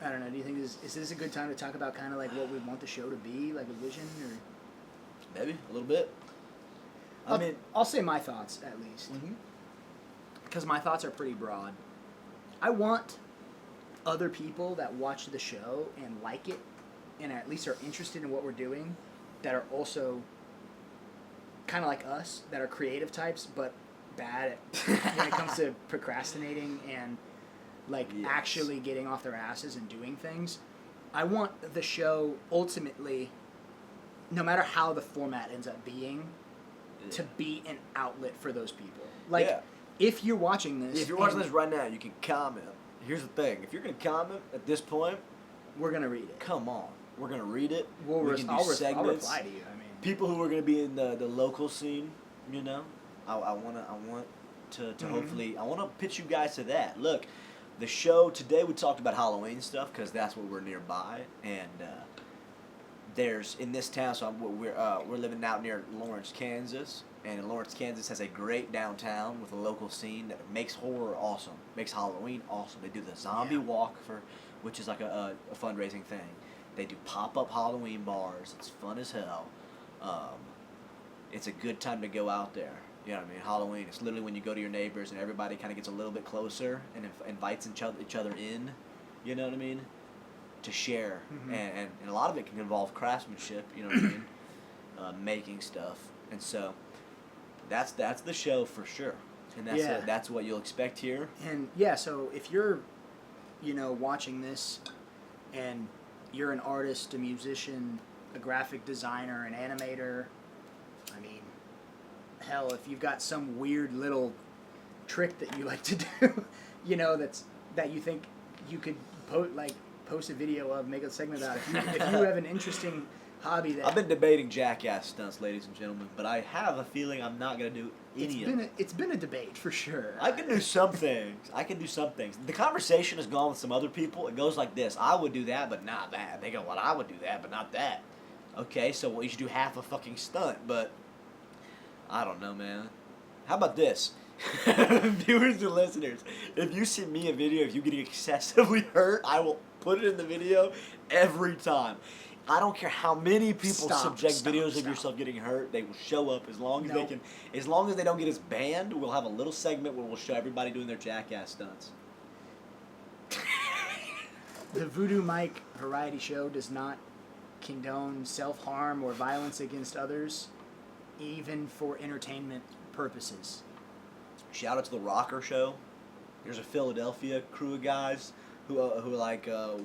I don't know. Do you think is this a good time to talk about kind of like what we want the show to be, like a vision, or Maybe a little bit. I mean, I'll say my thoughts at least, because my thoughts are pretty broad. I want other people that watch the show and like it, and at least are interested in what we're doing, that are also kind of like us, that are creative types, but bad at when it comes to procrastinating and like actually getting off their asses and doing things. I want the show ultimately, no matter how the format ends up being, to be an outlet for those people. Like, if you're watching this... If you're watching this right now, you can comment. Here's the thing. If you're going to comment at this point... We're going to read it. Come on. We're going to read it. I'll reply to you. I mean, people who are going to be in the local scene, you know, I want to hopefully... I want to pitch you guys to that. Look, the show... Today we talked about Halloween stuff because that's what we're nearby. And... there's in this town, so we're living out near Lawrence, Kansas, and Lawrence, Kansas has a great downtown with a local scene that makes horror awesome, makes Halloween awesome. They do the zombie walk which is like a fundraising thing. They do pop-up Halloween bars. It's fun as hell. It's a good time to go out there. You know what I mean? Halloween. It's literally when you go to your neighbors and everybody kind of gets a little bit closer and invites each other in. You know what I mean? To share, and a lot of it can involve craftsmanship, you know what I mean, making stuff, and so that's the show for sure, and that's what you'll expect here. And so if you're, watching this, and you're an artist, a musician, a graphic designer, an animator, I mean, hell, if you've got some weird little trick that you like to do, that you think you could post a video of, make a segment about. If you have an interesting hobby that... I've been debating jackass stunts, ladies and gentlemen, but I have a feeling I'm not going to do any of it. It's been a debate, for sure. I can do some things. The conversation has gone with some other people. It goes like this. I would do that, but not that. They go, well, I would do that, but not that. Okay, so you should do half a fucking stunt, but... I don't know, man. How about this? Viewers and listeners, if you send me a video of you getting excessively hurt, I will put it in the video every time. I don't care how many people subject videos of yourself getting hurt, they will show up as long as they can. As long as they don't get us banned, we'll have a little segment where we'll show everybody doing their jackass stunts. The Voodoo Mike variety show does not condone self-harm or violence against others, even for entertainment purposes. Shout out to the Rocker Show. There's a Philadelphia crew of guys who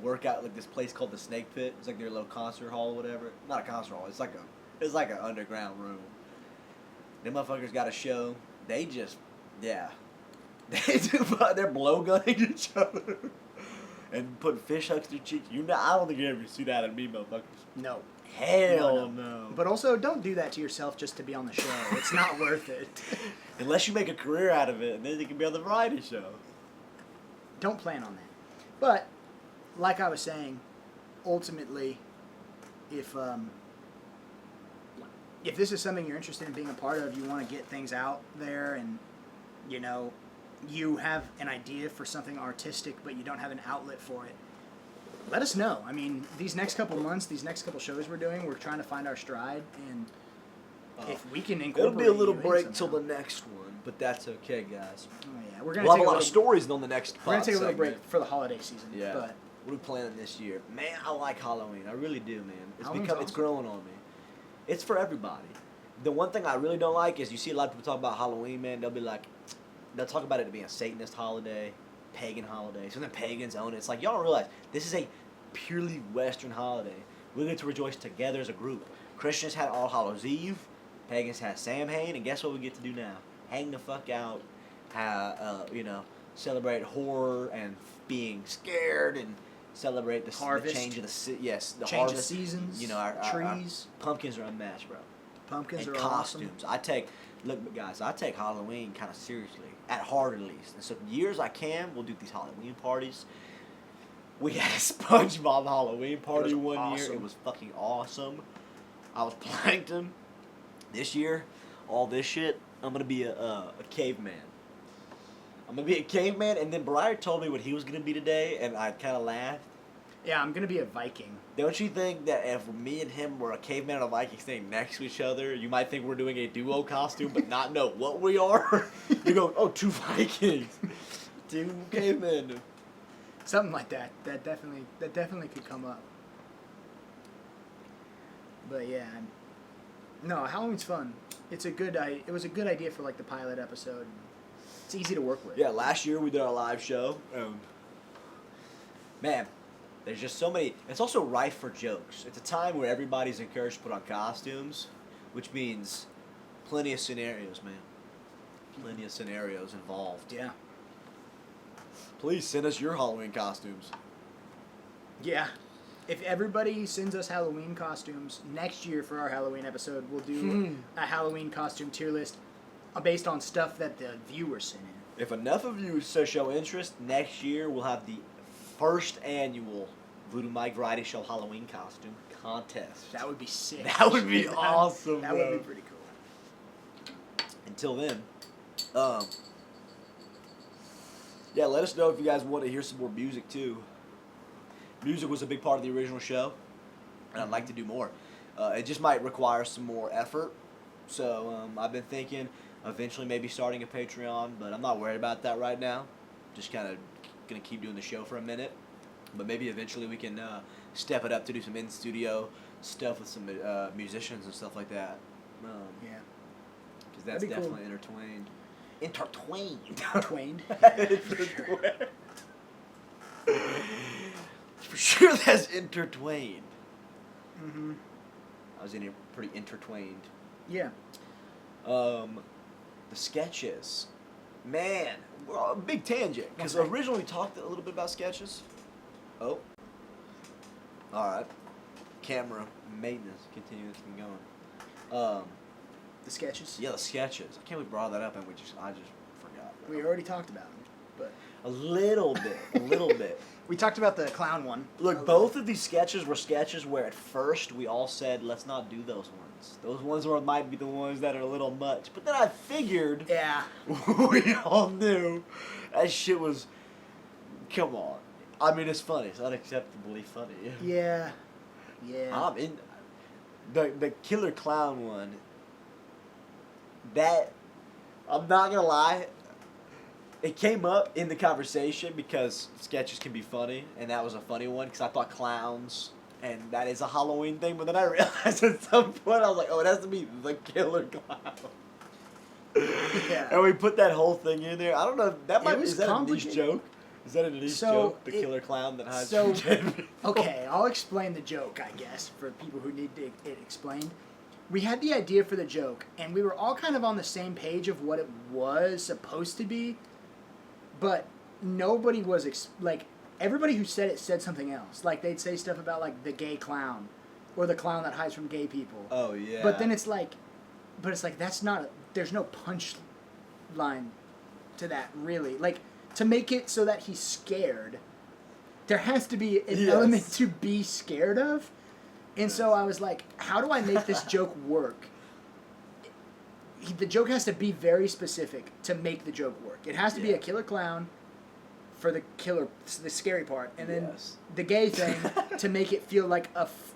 work out like this place called the Snake Pit. It's like their little concert hall or whatever. Not a concert hall. It's like an underground room. Them motherfuckers got a show. They just they're blowgunning each other and putting fish hooks through cheeks. I don't think you ever see that in me, motherfuckers. No. Hell no. But also, don't do that to yourself just to be on the show. It's not worth it. Unless you make a career out of it, and then you can be on the variety show. Don't plan on that. But, like I was saying, ultimately, if this is something you're interested in being a part of, you want to get things out there, and you have an idea for something artistic, but you don't have an outlet for it, let us know. I mean, these next couple months, these next couple shows we're doing, we're trying to find our stride, and if we can incorporate it'll be a little you in break till somehow. the next one, but that's okay, guys. Oh, yeah. We'll We'll have a lot of stories on the next We're going to take a little segment. break for the holiday season. Yeah. But what are we planning this year? Man, I like Halloween. I really do, man. It's Halloween's it's awesome. growing on me. It's for everybody. The one thing I really don't like is you see a lot of people talk about Halloween, man. They'll talk about it being a Satanist holiday, pagan holiday. So then pagans own it. It's like, y'all don't realize this is a purely Western holiday. We get to rejoice together as a group. Christians had All Hallows Eve. Pagans had Samhain. And guess what we get to do now? Hang the fuck out. Celebrate horror and being scared and celebrate the Harvest. the change of the change harvest. of seasons, Our trees. pumpkins are unmatched, bro. Pumpkins And are costumes. awesome. I take Halloween kind of seriously, at heart at least. And so years I can, we'll do these Halloween parties. We had a SpongeBob Halloween party one year. awesome. It was fucking awesome. I was Plankton. This year, all this shit, I'm gonna be a caveman. I'm gonna be a caveman, and then Briar told me what he was gonna be today, and I kind of laughed. Yeah, I'm gonna be a Viking. Don't you think that if me and him were a caveman and a Viking standing next to each other, you might think we're doing a duo costume, but not know what we are? You go, oh, 2 Vikings, 2 cavemen. Something like that. That definitely could come up. But yeah, no, Halloween's fun. It was a good idea for like the pilot episode. It's easy to work with. Yeah, last year we did our live show. Man, there's just so many. It's also rife for jokes. It's a time where everybody's encouraged to put on costumes, which means plenty of scenarios, man. Plenty of scenarios involved. Yeah. Please send us your Halloween costumes. Yeah. If everybody sends us Halloween costumes, next year for our Halloween episode, we'll do a Halloween costume tier list based on stuff that the viewers sent in. If enough of you show interest, next year we'll have the first annual Voodoo Mike Variety Show Halloween costume contest. That would be sick. That would be awesome, That bro. would be pretty cool. Until then, yeah, let us know if you guys want to hear some more music too. Music was a big part of the original show, and I'd like to do more. It just might require some more effort. So I've been thinking eventually maybe starting a Patreon, but I'm not worried about that right now. Just kind of gonna keep doing the show for a minute, but maybe eventually we can step it up to do some in-studio stuff with some musicians and stuff like that. Yeah. Because that's That'd be cool. definitely intertwined. Intertwined. Twain. Intertwined. For sure that's intertwined. Mm-hmm. I was in here pretty intertwined. Yeah. The sketches. Man, we're a big tangent. Because Okay. originally we talked a little bit about sketches. Oh. Alright. Camera maintenance. Continue this from going. The sketches. Yeah, the sketches. I can't believe we brought that up and I just forgot. We already talked about them, but A little bit. A little bit. we talked about the clown one. Look, both of these sketches were sketches where at first we all said, let's not do those ones. Those ones might be the ones that are a little much. But then I figured Yeah. we all knew that shit was, come on. I mean, it's funny. It's unacceptably funny. Yeah. Yeah. I'm in the Killer Clown one. That, I'm not gonna lie, it came up in the conversation because sketches can be funny, and that was a funny one because I thought clowns, and that is a Halloween thing, but then I realized at some point, I was like, oh, it has to be the Killer Clown. Yeah. And we put that whole thing in there. I don't know, that might was is that a niche complicated. joke? Is that a niche So, joke? The Killer Clown that hides so- from dead people? Okay, I'll explain the joke, I guess, for people who need it explained. We had the idea for the joke, and we were all kind of on the same page of what it was supposed to be, but nobody was, everybody who said it said something else. Like, they'd say stuff about, like, the gay clown, or the clown that hides from gay people. Oh, yeah. But then it's like, that's not, there's no punch line to that, really. Like, to make it so that he's scared, there has to be an Yes. element to be scared of. And so I was like, how do I make this joke work? The joke has to be very specific to make the joke work. It has to be Yeah. a killer clown for the scary part, and then Yes. the gay thing to make it feel like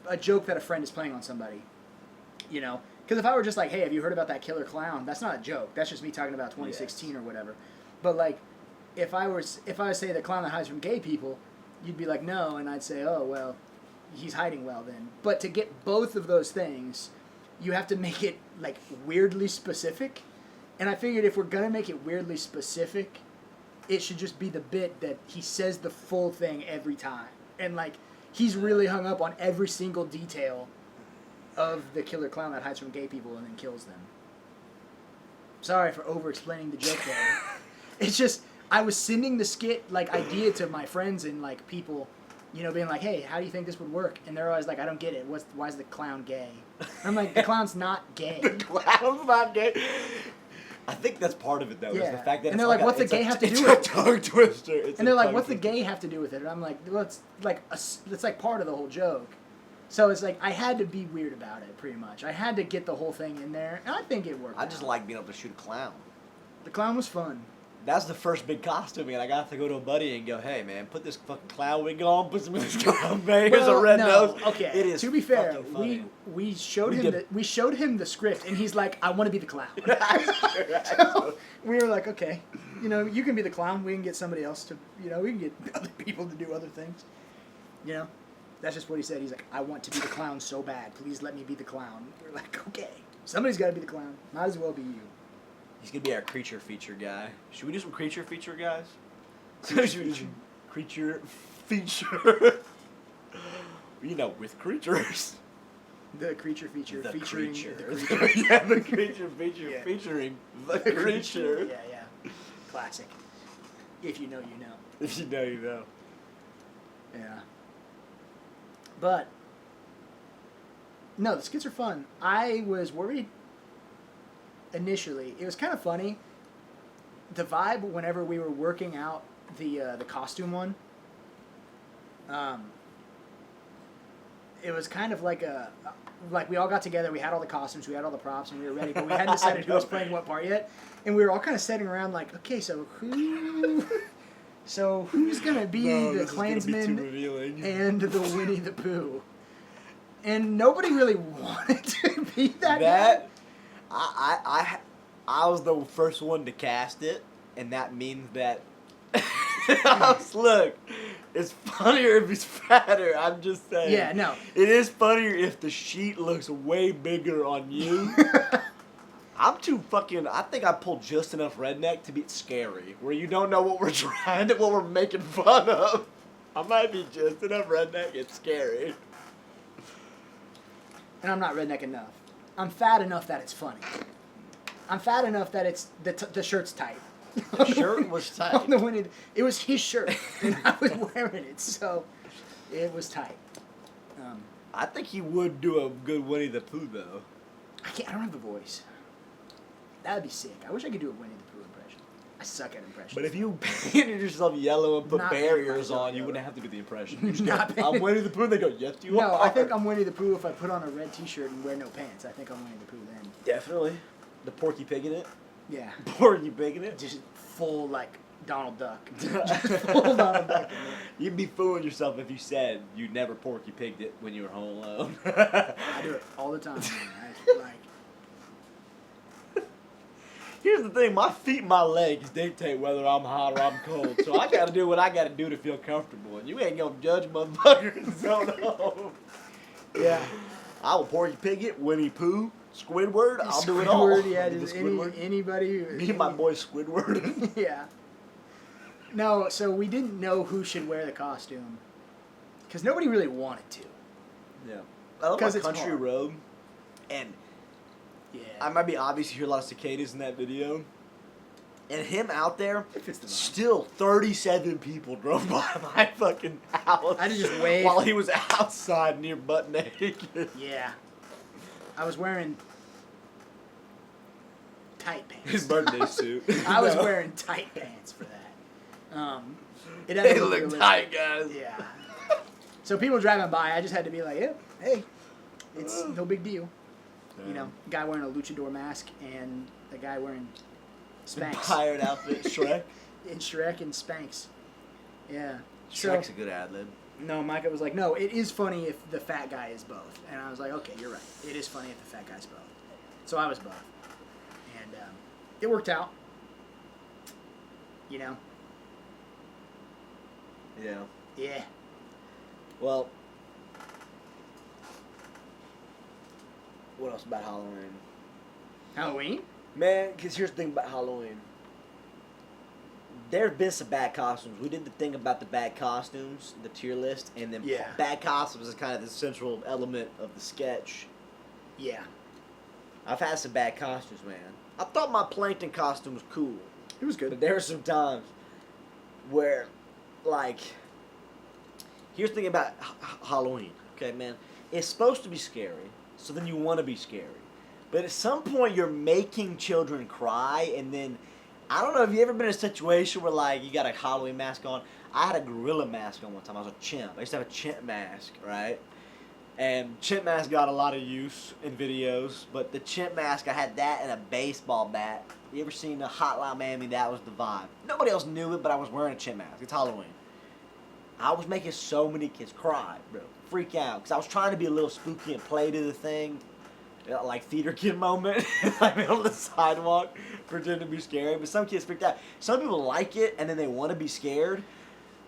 a joke that a friend is playing on somebody. You know? Because if I were just like, hey, have you heard about that killer clown? That's not a joke. That's just me talking about 2016 or whatever. But like, if I was say the clown that hides from gay people, you'd be like, no, and I'd say, oh, well, he's hiding well then. But to get both of those things, you have to make it like weirdly specific. And I figured if we're gonna make it weirdly specific, it should just be the bit that he says the full thing every time. And like, he's really hung up on every single detail of the killer clown that hides from gay people and then kills them. Sorry for over-explaining the joke there. It's just, I was sending the skit like idea to my friends and like people, you know, being like, hey, how do you think this would work? And they're always like, I don't get it. Why is the clown gay? And I'm like, the clown's not gay. Clown's not gay. I think that's part of it, though, is Yeah. the fact that And it's they're like, a- what's the it's a- gay have to it's do a with it? tongue twister. It's And a they're like, tongue what's the twister. gay have to do with it? And I'm like, well, it's like part of the whole joke. So it's like, I had to be weird about it, pretty much. I had to get the whole thing in there, and I think it worked I just out. like being able to shoot a clown. The clown was fun. That's the first big costume, and I got to go to a buddy and go, hey, man, put this fucking clown wig on, put some of this clown bang, here's a red nose. Okay. It is to be fair, fucking funny. we showed We him did- we showed him the script, and he's like, I want to be the clown. Right. So we were like, okay, you can be the clown. We can get somebody else to, we can get other people to do other things. That's just what he said. He's like, I want to be the clown so bad. Please let me be the clown. We're like, okay, somebody's got to be the clown. Might as well be you. He's going to be our creature feature guy. Should we do some creature feature, guys? Creature Should we do feature. some creature feature? With creatures. The creature feature The featuring creature. the creature. Yeah, the creature feature Yeah. featuring the creature. Yeah. Classic. If you know, you know. If you know, you know. Yeah. But no, the skits are fun. I was worried initially. It was kind of funny. The vibe whenever we were working out the costume one. It was kind of like we all got together. We had all the costumes, we had all the props, and we were ready. But we hadn't decided who was playing what part yet. And we were all kind of sitting around like, okay, so who's gonna be the Klansman and the Winnie the Pooh? And nobody really wanted to be that guy. I was the first one to cast it, and that means that look, it's funnier if he's fatter. I'm just saying. Yeah, no. It is funnier if the sheet looks way bigger on you. I'm too fucking. I think I pulled just enough redneck to be scary, where you don't know what we're making fun of. I might be just enough redneck. It's scary. And I'm not redneck enough. I'm fat enough that it's funny. I'm fat enough that it's the shirt's tight. The shirt was tight. On the Winnie, it was his shirt, and I was wearing it, so it was tight. I think he would do a good Winnie the Pooh though. I don't have the voice. That'd be sick. I wish I could do a Winnie the Pooh impression. I suck at impressions. But if you painted yourself yellow and put Not barriers painting on, you myself wouldn't yellow. have to do the impression. You just Not go, painted. I'm Winnie the Pooh. They go, yes, you no, are. I think I'm Winnie the Pooh if I put on a red T-shirt and wear no pants. I think I'm Winnie the Pooh then. Definitely. The Porky Pig in it. Yeah. Porky Pig in it. Just full like Donald Duck. Just full Donald Duck. In there. You'd be fooling yourself if you said you never Porky Pigged it when you were home alone. I do it all the time. Man. I, like. Here's the thing, my feet and my legs dictate whether I'm hot or I'm cold. So I gotta do what I gotta do to feel comfortable. And you ain't gonna judge motherfuckers. No. Yeah. I will Porky Pig it, Winnie Pooh, Squidward, I'll do it all. Squidward, yeah, I'll do just the Squidward. anybody. Me and my boy Squidward. Yeah. No, so we didn't know who should wear the costume. Because nobody really wanted to. Yeah. I love 'Cause my it's country hard. road. And Yeah. I might be obvious, you hear a lot of cicadas in that video. And him out there, It fits the vibe. still 37 people drove by my fucking house. I had to just wave. While he was outside near butt naked. Yeah. I was wearing tight pants. His birthday suit. I was No. wearing tight pants for that. It had They to look look realistic. tight, guys. Yeah. So people driving by, I just had to be like, yeah, hey, it's no big deal. You know, guy wearing a luchador mask and a guy wearing Spanx. Pirate outfit, Shrek. In Shrek and Spanx. Yeah. Shrek's a good ad lib. No, Micah was like, no, it is funny if the fat guy is both. And I was like, okay, you're right. It is funny if the fat guy's both. So I was both. And it worked out. You know? Yeah. Yeah. Well, what else about Halloween? Halloween? Man, because here's the thing about Halloween. There have been some bad costumes. We did the thing about the bad costumes, the tier list, and then Yeah. bad costumes is kind of the central element of the sketch. Yeah. I've had some bad costumes, man. I thought my plankton costume was cool, It was but good. there were some times where, like, here's the thing about Halloween, okay, man? It's supposed to be scary, so then you want to be scary. But at some point, you're making children cry, and then, I don't know, have you ever been in a situation where, like, you got a Halloween mask on? I had a gorilla mask on one time. I was a chimp. I used to have a chimp mask, right? And chimp mask got a lot of use in videos, but the chimp mask, I had that and a baseball bat. You ever seen the Hotline Miami? That was the vibe. Nobody else knew it, but I was wearing a chimp mask. It's Halloween. I was making so many kids cry, bro. Freak out. Because I was trying to be a little spooky and play to the thing. Like theater kid moment. Like on the sidewalk. Pretend to be scary. But some kids freaked out. Some people like it and then they want to be scared.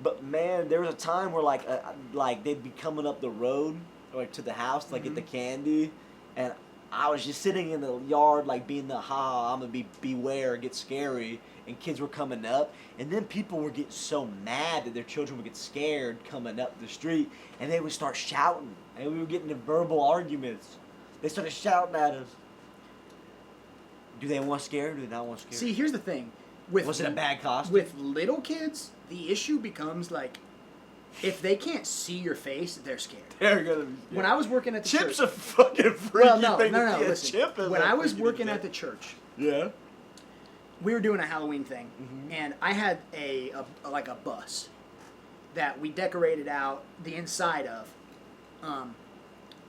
But man, there was a time where like they'd be coming up the road, like to the house, to, like get the candy. And I was just sitting in the yard, like being the I'm gonna beware, get scary, and kids were coming up, and then people were getting so mad that their children would get scared coming up the street, and they would start shouting, and we were getting into verbal arguments. They started shouting at us. Do they want scared? Or do they not want scared? See, here's the thing. Was it a bad costume? With little kids, the issue becomes like, if they can't see your face, they're scared. They're gonna be scared. When I was working at the Chip's church, a fucking freaky well, no, thing no, to no, see. A listen. chip is When a I was freaky working thing. at the church, Yeah. we were doing a Halloween thing, and I had a bus that we decorated out the inside of,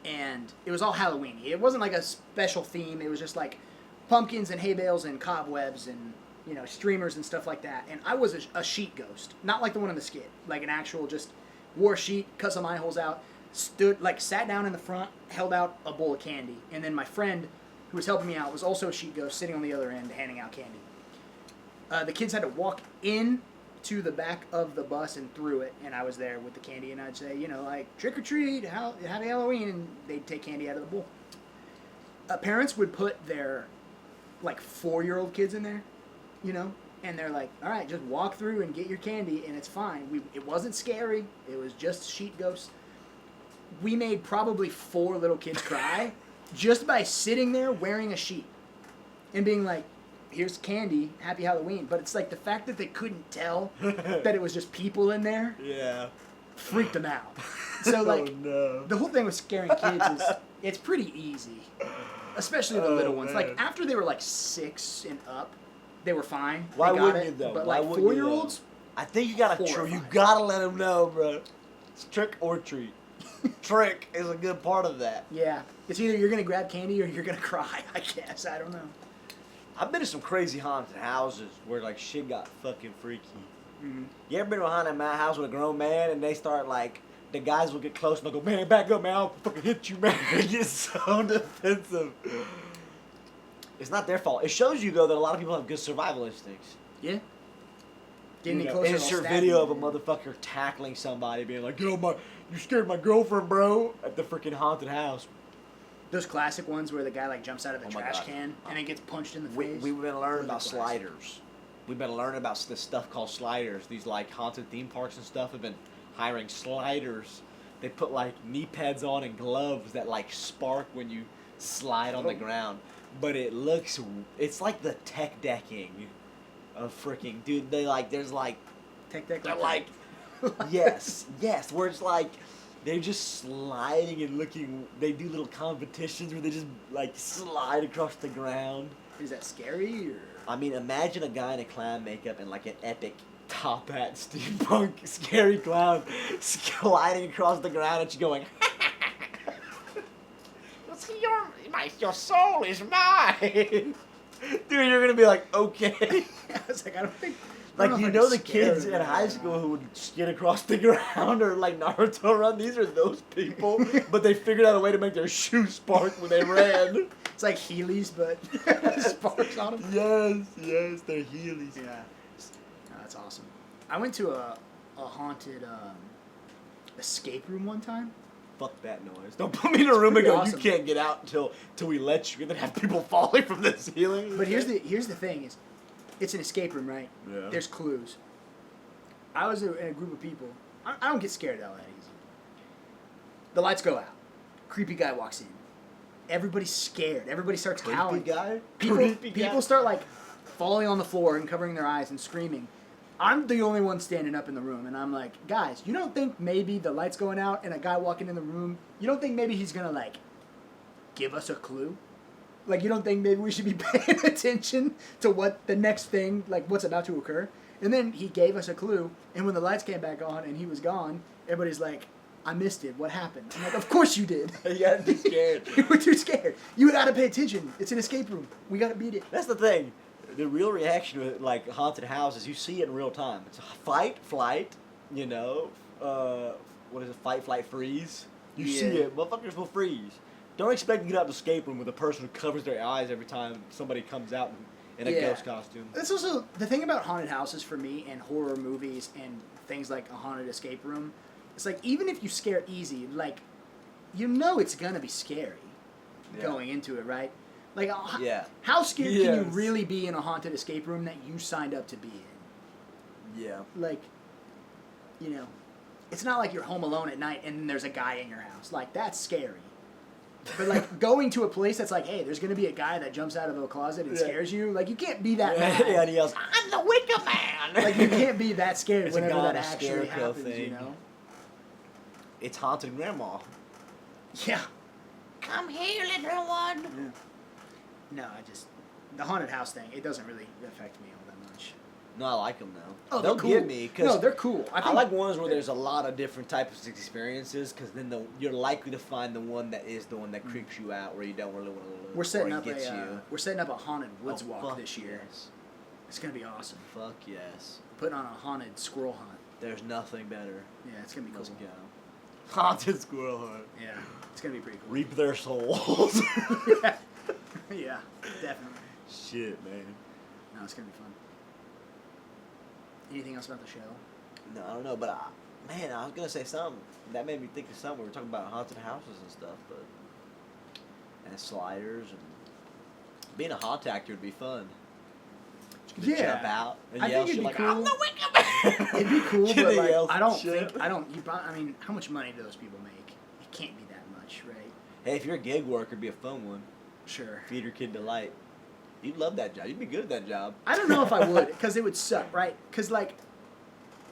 and it was all Halloween-y. It wasn't like a special theme. It was just like pumpkins and hay bales and cobwebs and streamers and stuff like that. And I was a sheet ghost, not like the one in the skit, like an actual just wore a sheet, cut some eye holes out, sat down in the front, held out a bowl of candy, and then my friend who was helping me out was also a sheet ghost sitting on the other end handing out candy. The kids had to walk in to the back of the bus and through it, and I was there with the candy, and I'd say, like, trick or treat, happy Halloween, and they'd take candy out of the bowl. Parents would put their, 4-year-old kids in there, and they're like, all right, just walk through and get your candy, and it's fine. It wasn't scary. It was just sheet ghosts. We made probably 4 little kids cry just by sitting there wearing a sheet and being like, here's candy, happy Halloween. But it's like the fact that they couldn't tell that it was just people in there Yeah. freaked them out. So, like, Oh, no. the whole thing with scaring kids is it's pretty easy, especially the little ones. man. Like, after they were, 6 and up, they were fine. Why They got wouldn't it. you, though? But, Why wouldn't you, 4-year-olds, I think you gotta Horrifying. you gotta let them know, bro. It's trick or treat. Trick is a good part of that. yeah. It's either you're going to grab candy or you're going to cry, I guess. I don't know. I've been to some crazy haunted houses where shit got fucking freaky. Mm-hmm. You ever been to a haunted house with a grown man and they start the guys will get close and they'll go, man, back up, man, I'll fucking hit you, man. They get so defensive. It's not their fault. It shows you though that a lot of people have good survival instincts. Yeah. Get any closer, Insert I'll stab video you. of a motherfucker tackling somebody, being like, "Yo, you scared my girlfriend, bro," at the freaking haunted house. Those classic ones where the guy jumps out of the Oh my trash God. can and then gets punched in the face. We've been learning about Those are classic. sliders. We've been learning about this stuff called sliders. These haunted theme parks and stuff have been hiring sliders. They put knee pads on and gloves that spark when you slide on the ground. But it's like the tech decking of freaking, dude. They there's Take that. they're yes, where it's they're just sliding and looking. They do little competitions where they just slide across the ground. Is that scary or? I mean, imagine a guy in a clown makeup and an epic top hat steampunk scary clown sliding across the ground and you going, your soul is mine. Dude, you're gonna be like, okay. I was like, I don't think. I don't You if know I'm the kids scared in of high that. school who would skid across the ground or Naruto run? These are those people, but they figured out a way to make their shoes spark when they ran. It's like Heelys, but sparks on them. Yes, they're Heelys. Yeah. No, that's awesome. I went to a haunted escape room one time. Fuck that noise. Don't put me in a room and pretty go, awesome. you can't get out until we let you, and then have people falling from the ceiling. But here's the thing is, it's an escape room, right? Yeah. There's clues. I was in a group of people. I don't get scared all that easy. The lights go out. Creepy guy walks in. Everybody's scared. Everybody starts howling. guy? People start falling on the floor and covering their eyes and screaming. I'm the only one standing up in the room, and I'm like, guys, you don't think maybe the lights going out and a guy walking in the room, you don't think maybe he's gonna give us a clue? You don't think maybe we should be paying attention to what the next thing, what's about to occur? And then he gave us a clue, and when the lights came back on and he was gone, everybody's like, I missed it. What happened? I'm like, of course you did. You gotta be scared. You were too scared. You gotta pay attention. It's an escape room. We gotta beat it. That's the thing. The real reaction to like haunted houses, you see it in real time. It's a fight, flight, you know. What is it? Fight, flight, freeze. You see Yeah. it. Motherfuckers will freeze. Don't expect to get out of the escape room with a person who covers their eyes every time somebody comes out in a Yeah. ghost costume. That's also the thing about haunted houses for me and horror movies and things like a haunted escape room. It's like even if you scare easy, like you know it's gonna be scary Yeah. going into it, right? Like Yeah. how scared can you Yes. really be in a haunted escape room that you signed up to be in? Yeah. Like, you know, it's not like you're home alone at night and there's a guy in your house. Like that's scary. But like going to a place that's like, hey, there's gonna be a guy that jumps out of a closet and Yeah. scares you. Like you can't be that Yeah, mad. and he yells, "I'm the Wicker Man!" Like you can't be that scared It's a whenever that goddamn actually scarecrow happens. You thing. know? It's haunted grandma. Yeah. Come here, little one. No, the haunted house thing. It doesn't really affect me all that much. No, I like them though. Oh, they'll they're cool. get me because No, they're cool. I think like ones where there's a lot of different types of experiences because then you're likely to find the one that is the one that creeps you out where you don't really want to look. we're setting or up gets a you. we're setting up a haunted woods Oh, walk fuck this year. Yes. It's gonna be awesome. Fuck yes. Putting on a haunted squirrel hunt. There's nothing better. Yeah, it's gonna be cool. Let's go. Haunted squirrel hunt. Yeah, it's gonna be pretty cool. Reap their souls. yeah. Yeah, definitely. Shit, man. No, it's gonna be fun. Anything else about the show? No, I don't know, but man, I was gonna say something that made me think of something. We were talking about haunted houses and stuff, but and sliders and being a haunt actor would be fun. Just Yeah. jump out and I yell think shit it'd be like, "I'm cool. the Wicker Man." It'd be cool, Get but the like yells I and don't shit. think I don't. I mean, how much money do those people make? It can't be that much, right? Hey, if you're a gig worker, it'd be a fun one. Sure. Theater kid delight. You'd love that job. You'd be good at that job. I don't know if I would, because it would suck, right? Because, like,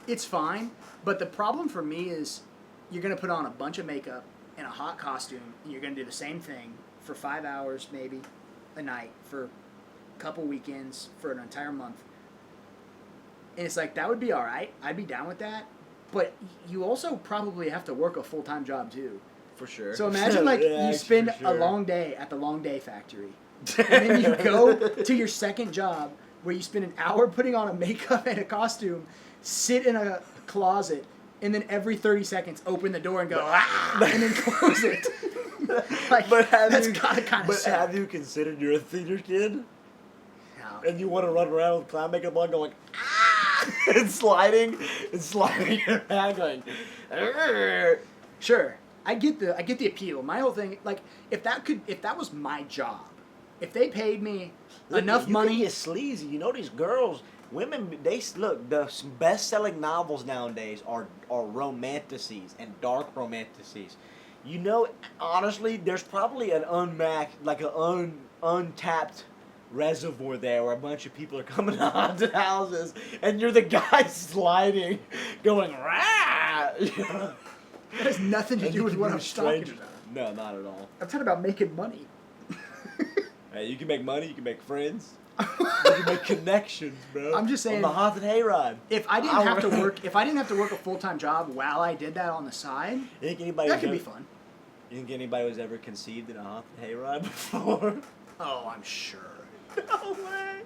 it's fine, but the problem for me is you're going to put on a bunch of makeup and a hot costume, and you're going to do the same thing for 5 hours, maybe, a night, for a couple weekends, for an entire month. And it's like, that would be all right. I'd be down with that. But you also probably have to work a full-time job, too. For sure. So imagine, like, Yeah, you spend for sure. a long day at the Long Day Factory. And then you go to your second job where you spend an hour putting on a makeup and a costume, sit in a closet, and then every 30 seconds open the door and go, and then close it. Like, But that's gotta kind of but suck. have you considered you're a theater kid No. and you want to run around with clown makeup on going and sliding around going "Arr." Sure, I get the appeal. My whole thing, like, if that was my job, if they paid me enough you money, can get sleazy. You know these girls, women. Look. The best-selling novels nowadays are romanticises and dark romanticises. You know, honestly, there's probably an untapped reservoir there where a bunch of people are coming to haunted houses, and you're the guy sliding, going rah. that has nothing to And do you with can what be I'm with talking strangers. about. No, not at all. I'm talking about making money. Hey, you can make money, you can make friends, you can make connections, bro. I'm just saying- On the haunted hayride. If I didn't have to work a full-time job while I did that on the side, You think anybody that who's could be ever- fun. You think anybody was ever conceived in a haunted hayride before? Oh, I'm sure. No way.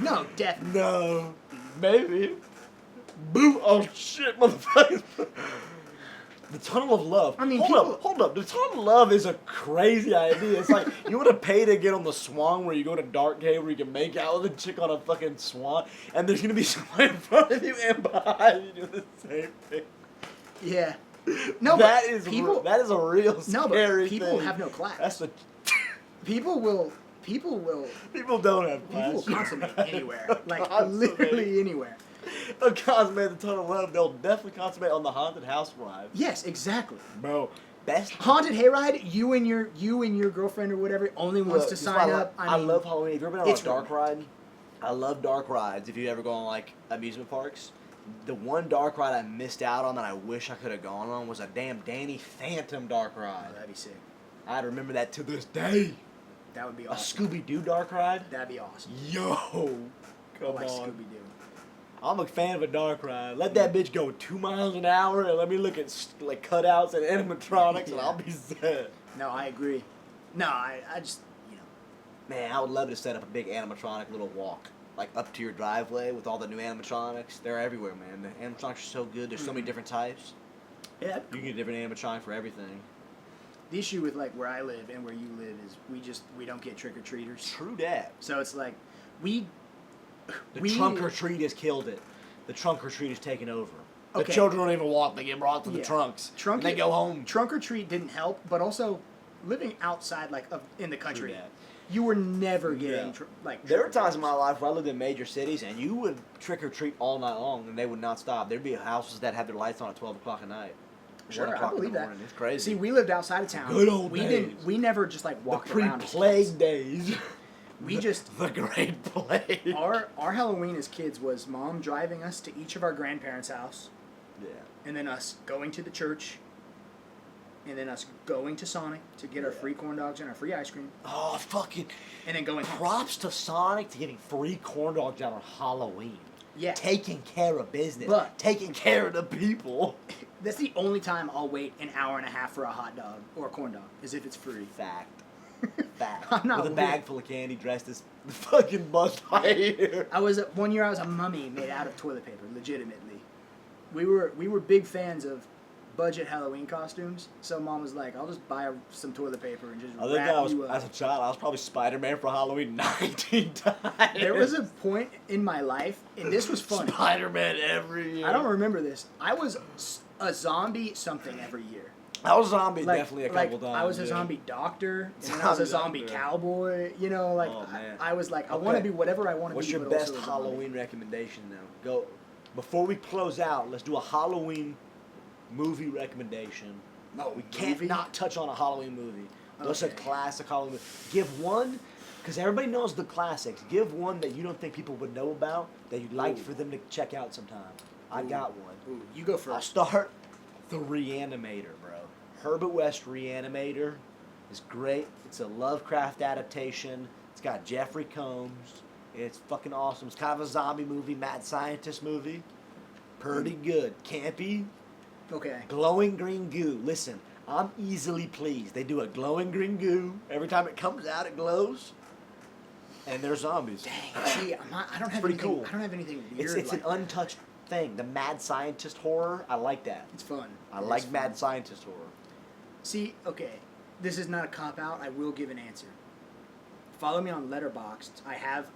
No, definitely. No. Maybe. Boo! Oh shit, motherfuckers. The tunnel of love. I mean, hold up. The tunnel of love is a crazy idea. It's like you want to pay to get on the swan where you go to dark cave where you can make out with a chick on a fucking swan, and there's gonna be someone in front of you and behind you doing the same thing. Yeah. No, that but is people. that is a real No, scary but people thing. have no class. That's the People will people don't have people class. will consummate anywhere. Like Consummate. literally anywhere. They'll consummate the tunnel of love. They'll definitely consummate on the haunted house ride. Yes, exactly. Bro, best Haunted hayride, you and your girlfriend or whatever only wants Look, to this is sign why up. I mean, love Halloween. If you've ever been on a it's dark ride, I love dark rides. If you ever go on like amusement parks, the one dark ride I missed out on that I wish I could have gone on was a damn Danny Phantom dark Oh, ride. that'd be sick. I remember that to this day. That would be A awesome. Scooby Doo dark ride. That'd be awesome. Yo, I come like on. Scooby Doo. I'm a fan of a dark ride. Let that bitch go 2 miles an hour and let me look at like cutouts and animatronics and I'll be set. No, I agree. No, I just, you know. Man, I would love to set up a big animatronic little walk, like up to your driveway with all the new animatronics. They're everywhere, man. The animatronics are so good. There's so many different types. Yeah. You can get a different animatronic for everything. The issue with like where I live and where you live is we don't get trick or treaters. True that. So it's like The trunk or treat has killed it. The trunk or treat has taken over. The Okay. children don't even walk; they get brought to the Yeah. trunks. Trunk and they go home. Trunk or treat didn't help, but also living outside like in the country, that. you were never getting Yeah. There were times in my life where I lived in major cities, and you would trick or treat all night long, and they would not stop. There'd be houses that had their lights on at 12 o'clock at night. Sure, 1 I o'clock in believe the that. morning. It's crazy. See, we lived outside of town. Good old we days. We never just like the walked around. as pre-plague kids. days. We just the Great Plague. our Halloween as kids was mom driving us to each of our grandparents' house, Yeah. and then us going to the church, and then us going to Sonic to get our free corn dogs and our free ice cream, Oh, fucking and then going home. props to Sonic to getting free corn dogs out on Halloween. Yeah. Taking care of business. But- taking care of the people. That's the only time I'll wait an hour and a half for a hot dog or a corn dog, is if it's free. Fact. Fact. I'm not With a weird. bag full of candy dressed as the fucking Buzz Lightyear. One year I was a mummy made out of toilet paper, legitimately. We were big fans of budget Halloween costumes, so mom was like, "I'll just buy some toilet paper and just I think wrap you as a up." child, I was probably Spider-Man for Halloween 19 times. There was a point in my life, and this was funny. Spider-Man every year. I don't remember this. I was a zombie something every year. I was zombie Like, definitely a couple times. I was a yeah. zombie doctor, and then I was a zombie doctor. cowboy. You know, like Oh, man. I was like, I want to Okay. be whatever I want to What's be. your but best also a zombie. Halloween recommendation now? Go. Before we close out, let's do a Halloween movie recommendation. Oh, We can't movie? not touch on a Halloween movie. What's a Okay. classic Halloween movie? Give one, because everybody knows the classics. Give one that you don't think people would know about that you'd like Ooh. for them to check out sometime. I Ooh. got one. Ooh, you go I'll first. start The Reanimator, bro. Herbert West Reanimator is great. It's a Lovecraft adaptation. It's got Jeffrey Combs. It's fucking awesome. It's kind of a zombie movie, mad scientist movie. Pretty good. Campy. Okay. Glowing green goo. Listen, I'm easily pleased. They do a glowing green goo. Every time it comes out, it glows. And they're zombies. See, I don't have pretty anything. cool. I don't have anything weird. It's like an untouched thing. The mad scientist horror, I like that. It's fun. I It like is mad fun. scientist horror. See, okay, this is not a cop out. I will give an answer. Follow me on Letterboxd. I have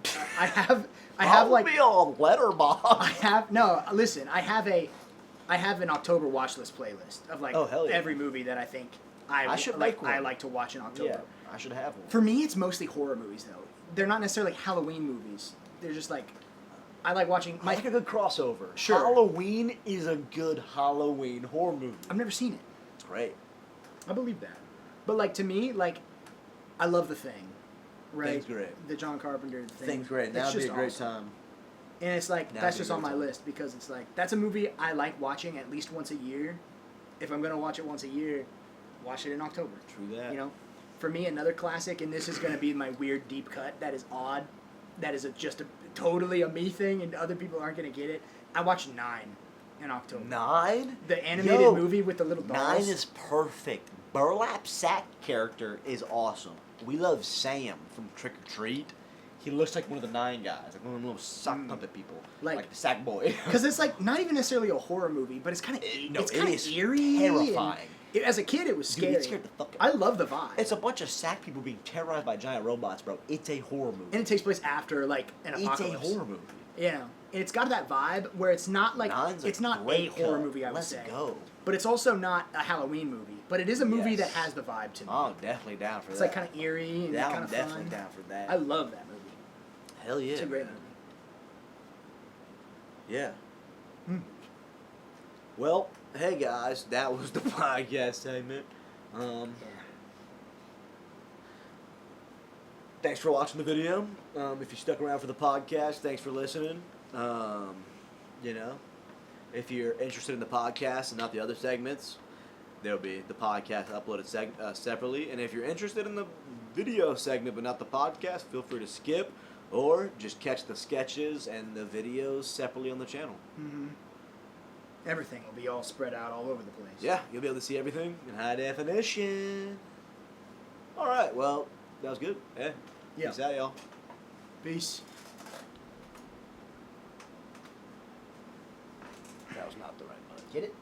like me on Letterboxd. I have no. Listen, I have an October watch list playlist of like Oh, hell yeah. every movie that I think I should make one. I like to watch in October. Yeah, I should have one. For me, it's mostly horror movies though. They're not necessarily Halloween movies. They're just like I like watching. I like a good crossover. Sure. Halloween is a good Halloween horror movie. I've never seen it. It's great. I believe that. But like to me, like I love The Thing. Right? Thing's great. The John Carpenter thing. Thing's great. That's That'd be a just great awesome. time. And it's like That'd that's be a just on great my time. list because it's like that's a movie I like watching at least once a year. If I'm gonna watch it once a year, watch it in October. True that. You know, for me another classic, and this is gonna be my weird deep cut. That is odd. That is just a totally a me thing, and other people aren't gonna get it. I watched 9 in October. 9? The animated Yo, movie with the little 9 dolls. is perfect. Burlap Sack character is awesome. We love Sam from Trick or Treat. He looks like one of the 9 guys, like one of the little sock puppet people, Like- the Sack Boy. Because it's like not even necessarily a horror movie, but it's kind of no, it's it kind of is eerie, terrifying. and as a kid, it was Dude, scary. it scared the fuck I love the vibe. It's a bunch of sack people being terrorized by giant robots, bro. It's a horror movie. And it takes place after like an It's apocalypse. a horror movie. You know, and it's got that vibe where it's not like Nine's it's not a great horror cut. movie. I would Let's say, go. but it's also not a Halloween movie. But it is a movie Yes. that has the vibe to me. Oh, definitely down for It's that. like kind of eerie and Yeah, kind I'm of definitely fun. down for that. I love that movie. Hell yeah. It's a great man. movie. Yeah. Well, hey guys, that was the podcast segment. Thanks for watching the video. If you stuck around for the podcast, thanks for listening. You know, if you're interested in the podcast and not the other segments, there'll be the podcast uploaded separately. And if you're interested in the video segment but not the podcast, feel free to skip. Or just catch the sketches and the videos separately on the channel. Mm-hmm. Everything will be all spread out all over the place. Yeah, you'll be able to see everything in high definition. All right, well, that was good. Yeah. Peace out, y'all. Peace. That was not the right button. Get it?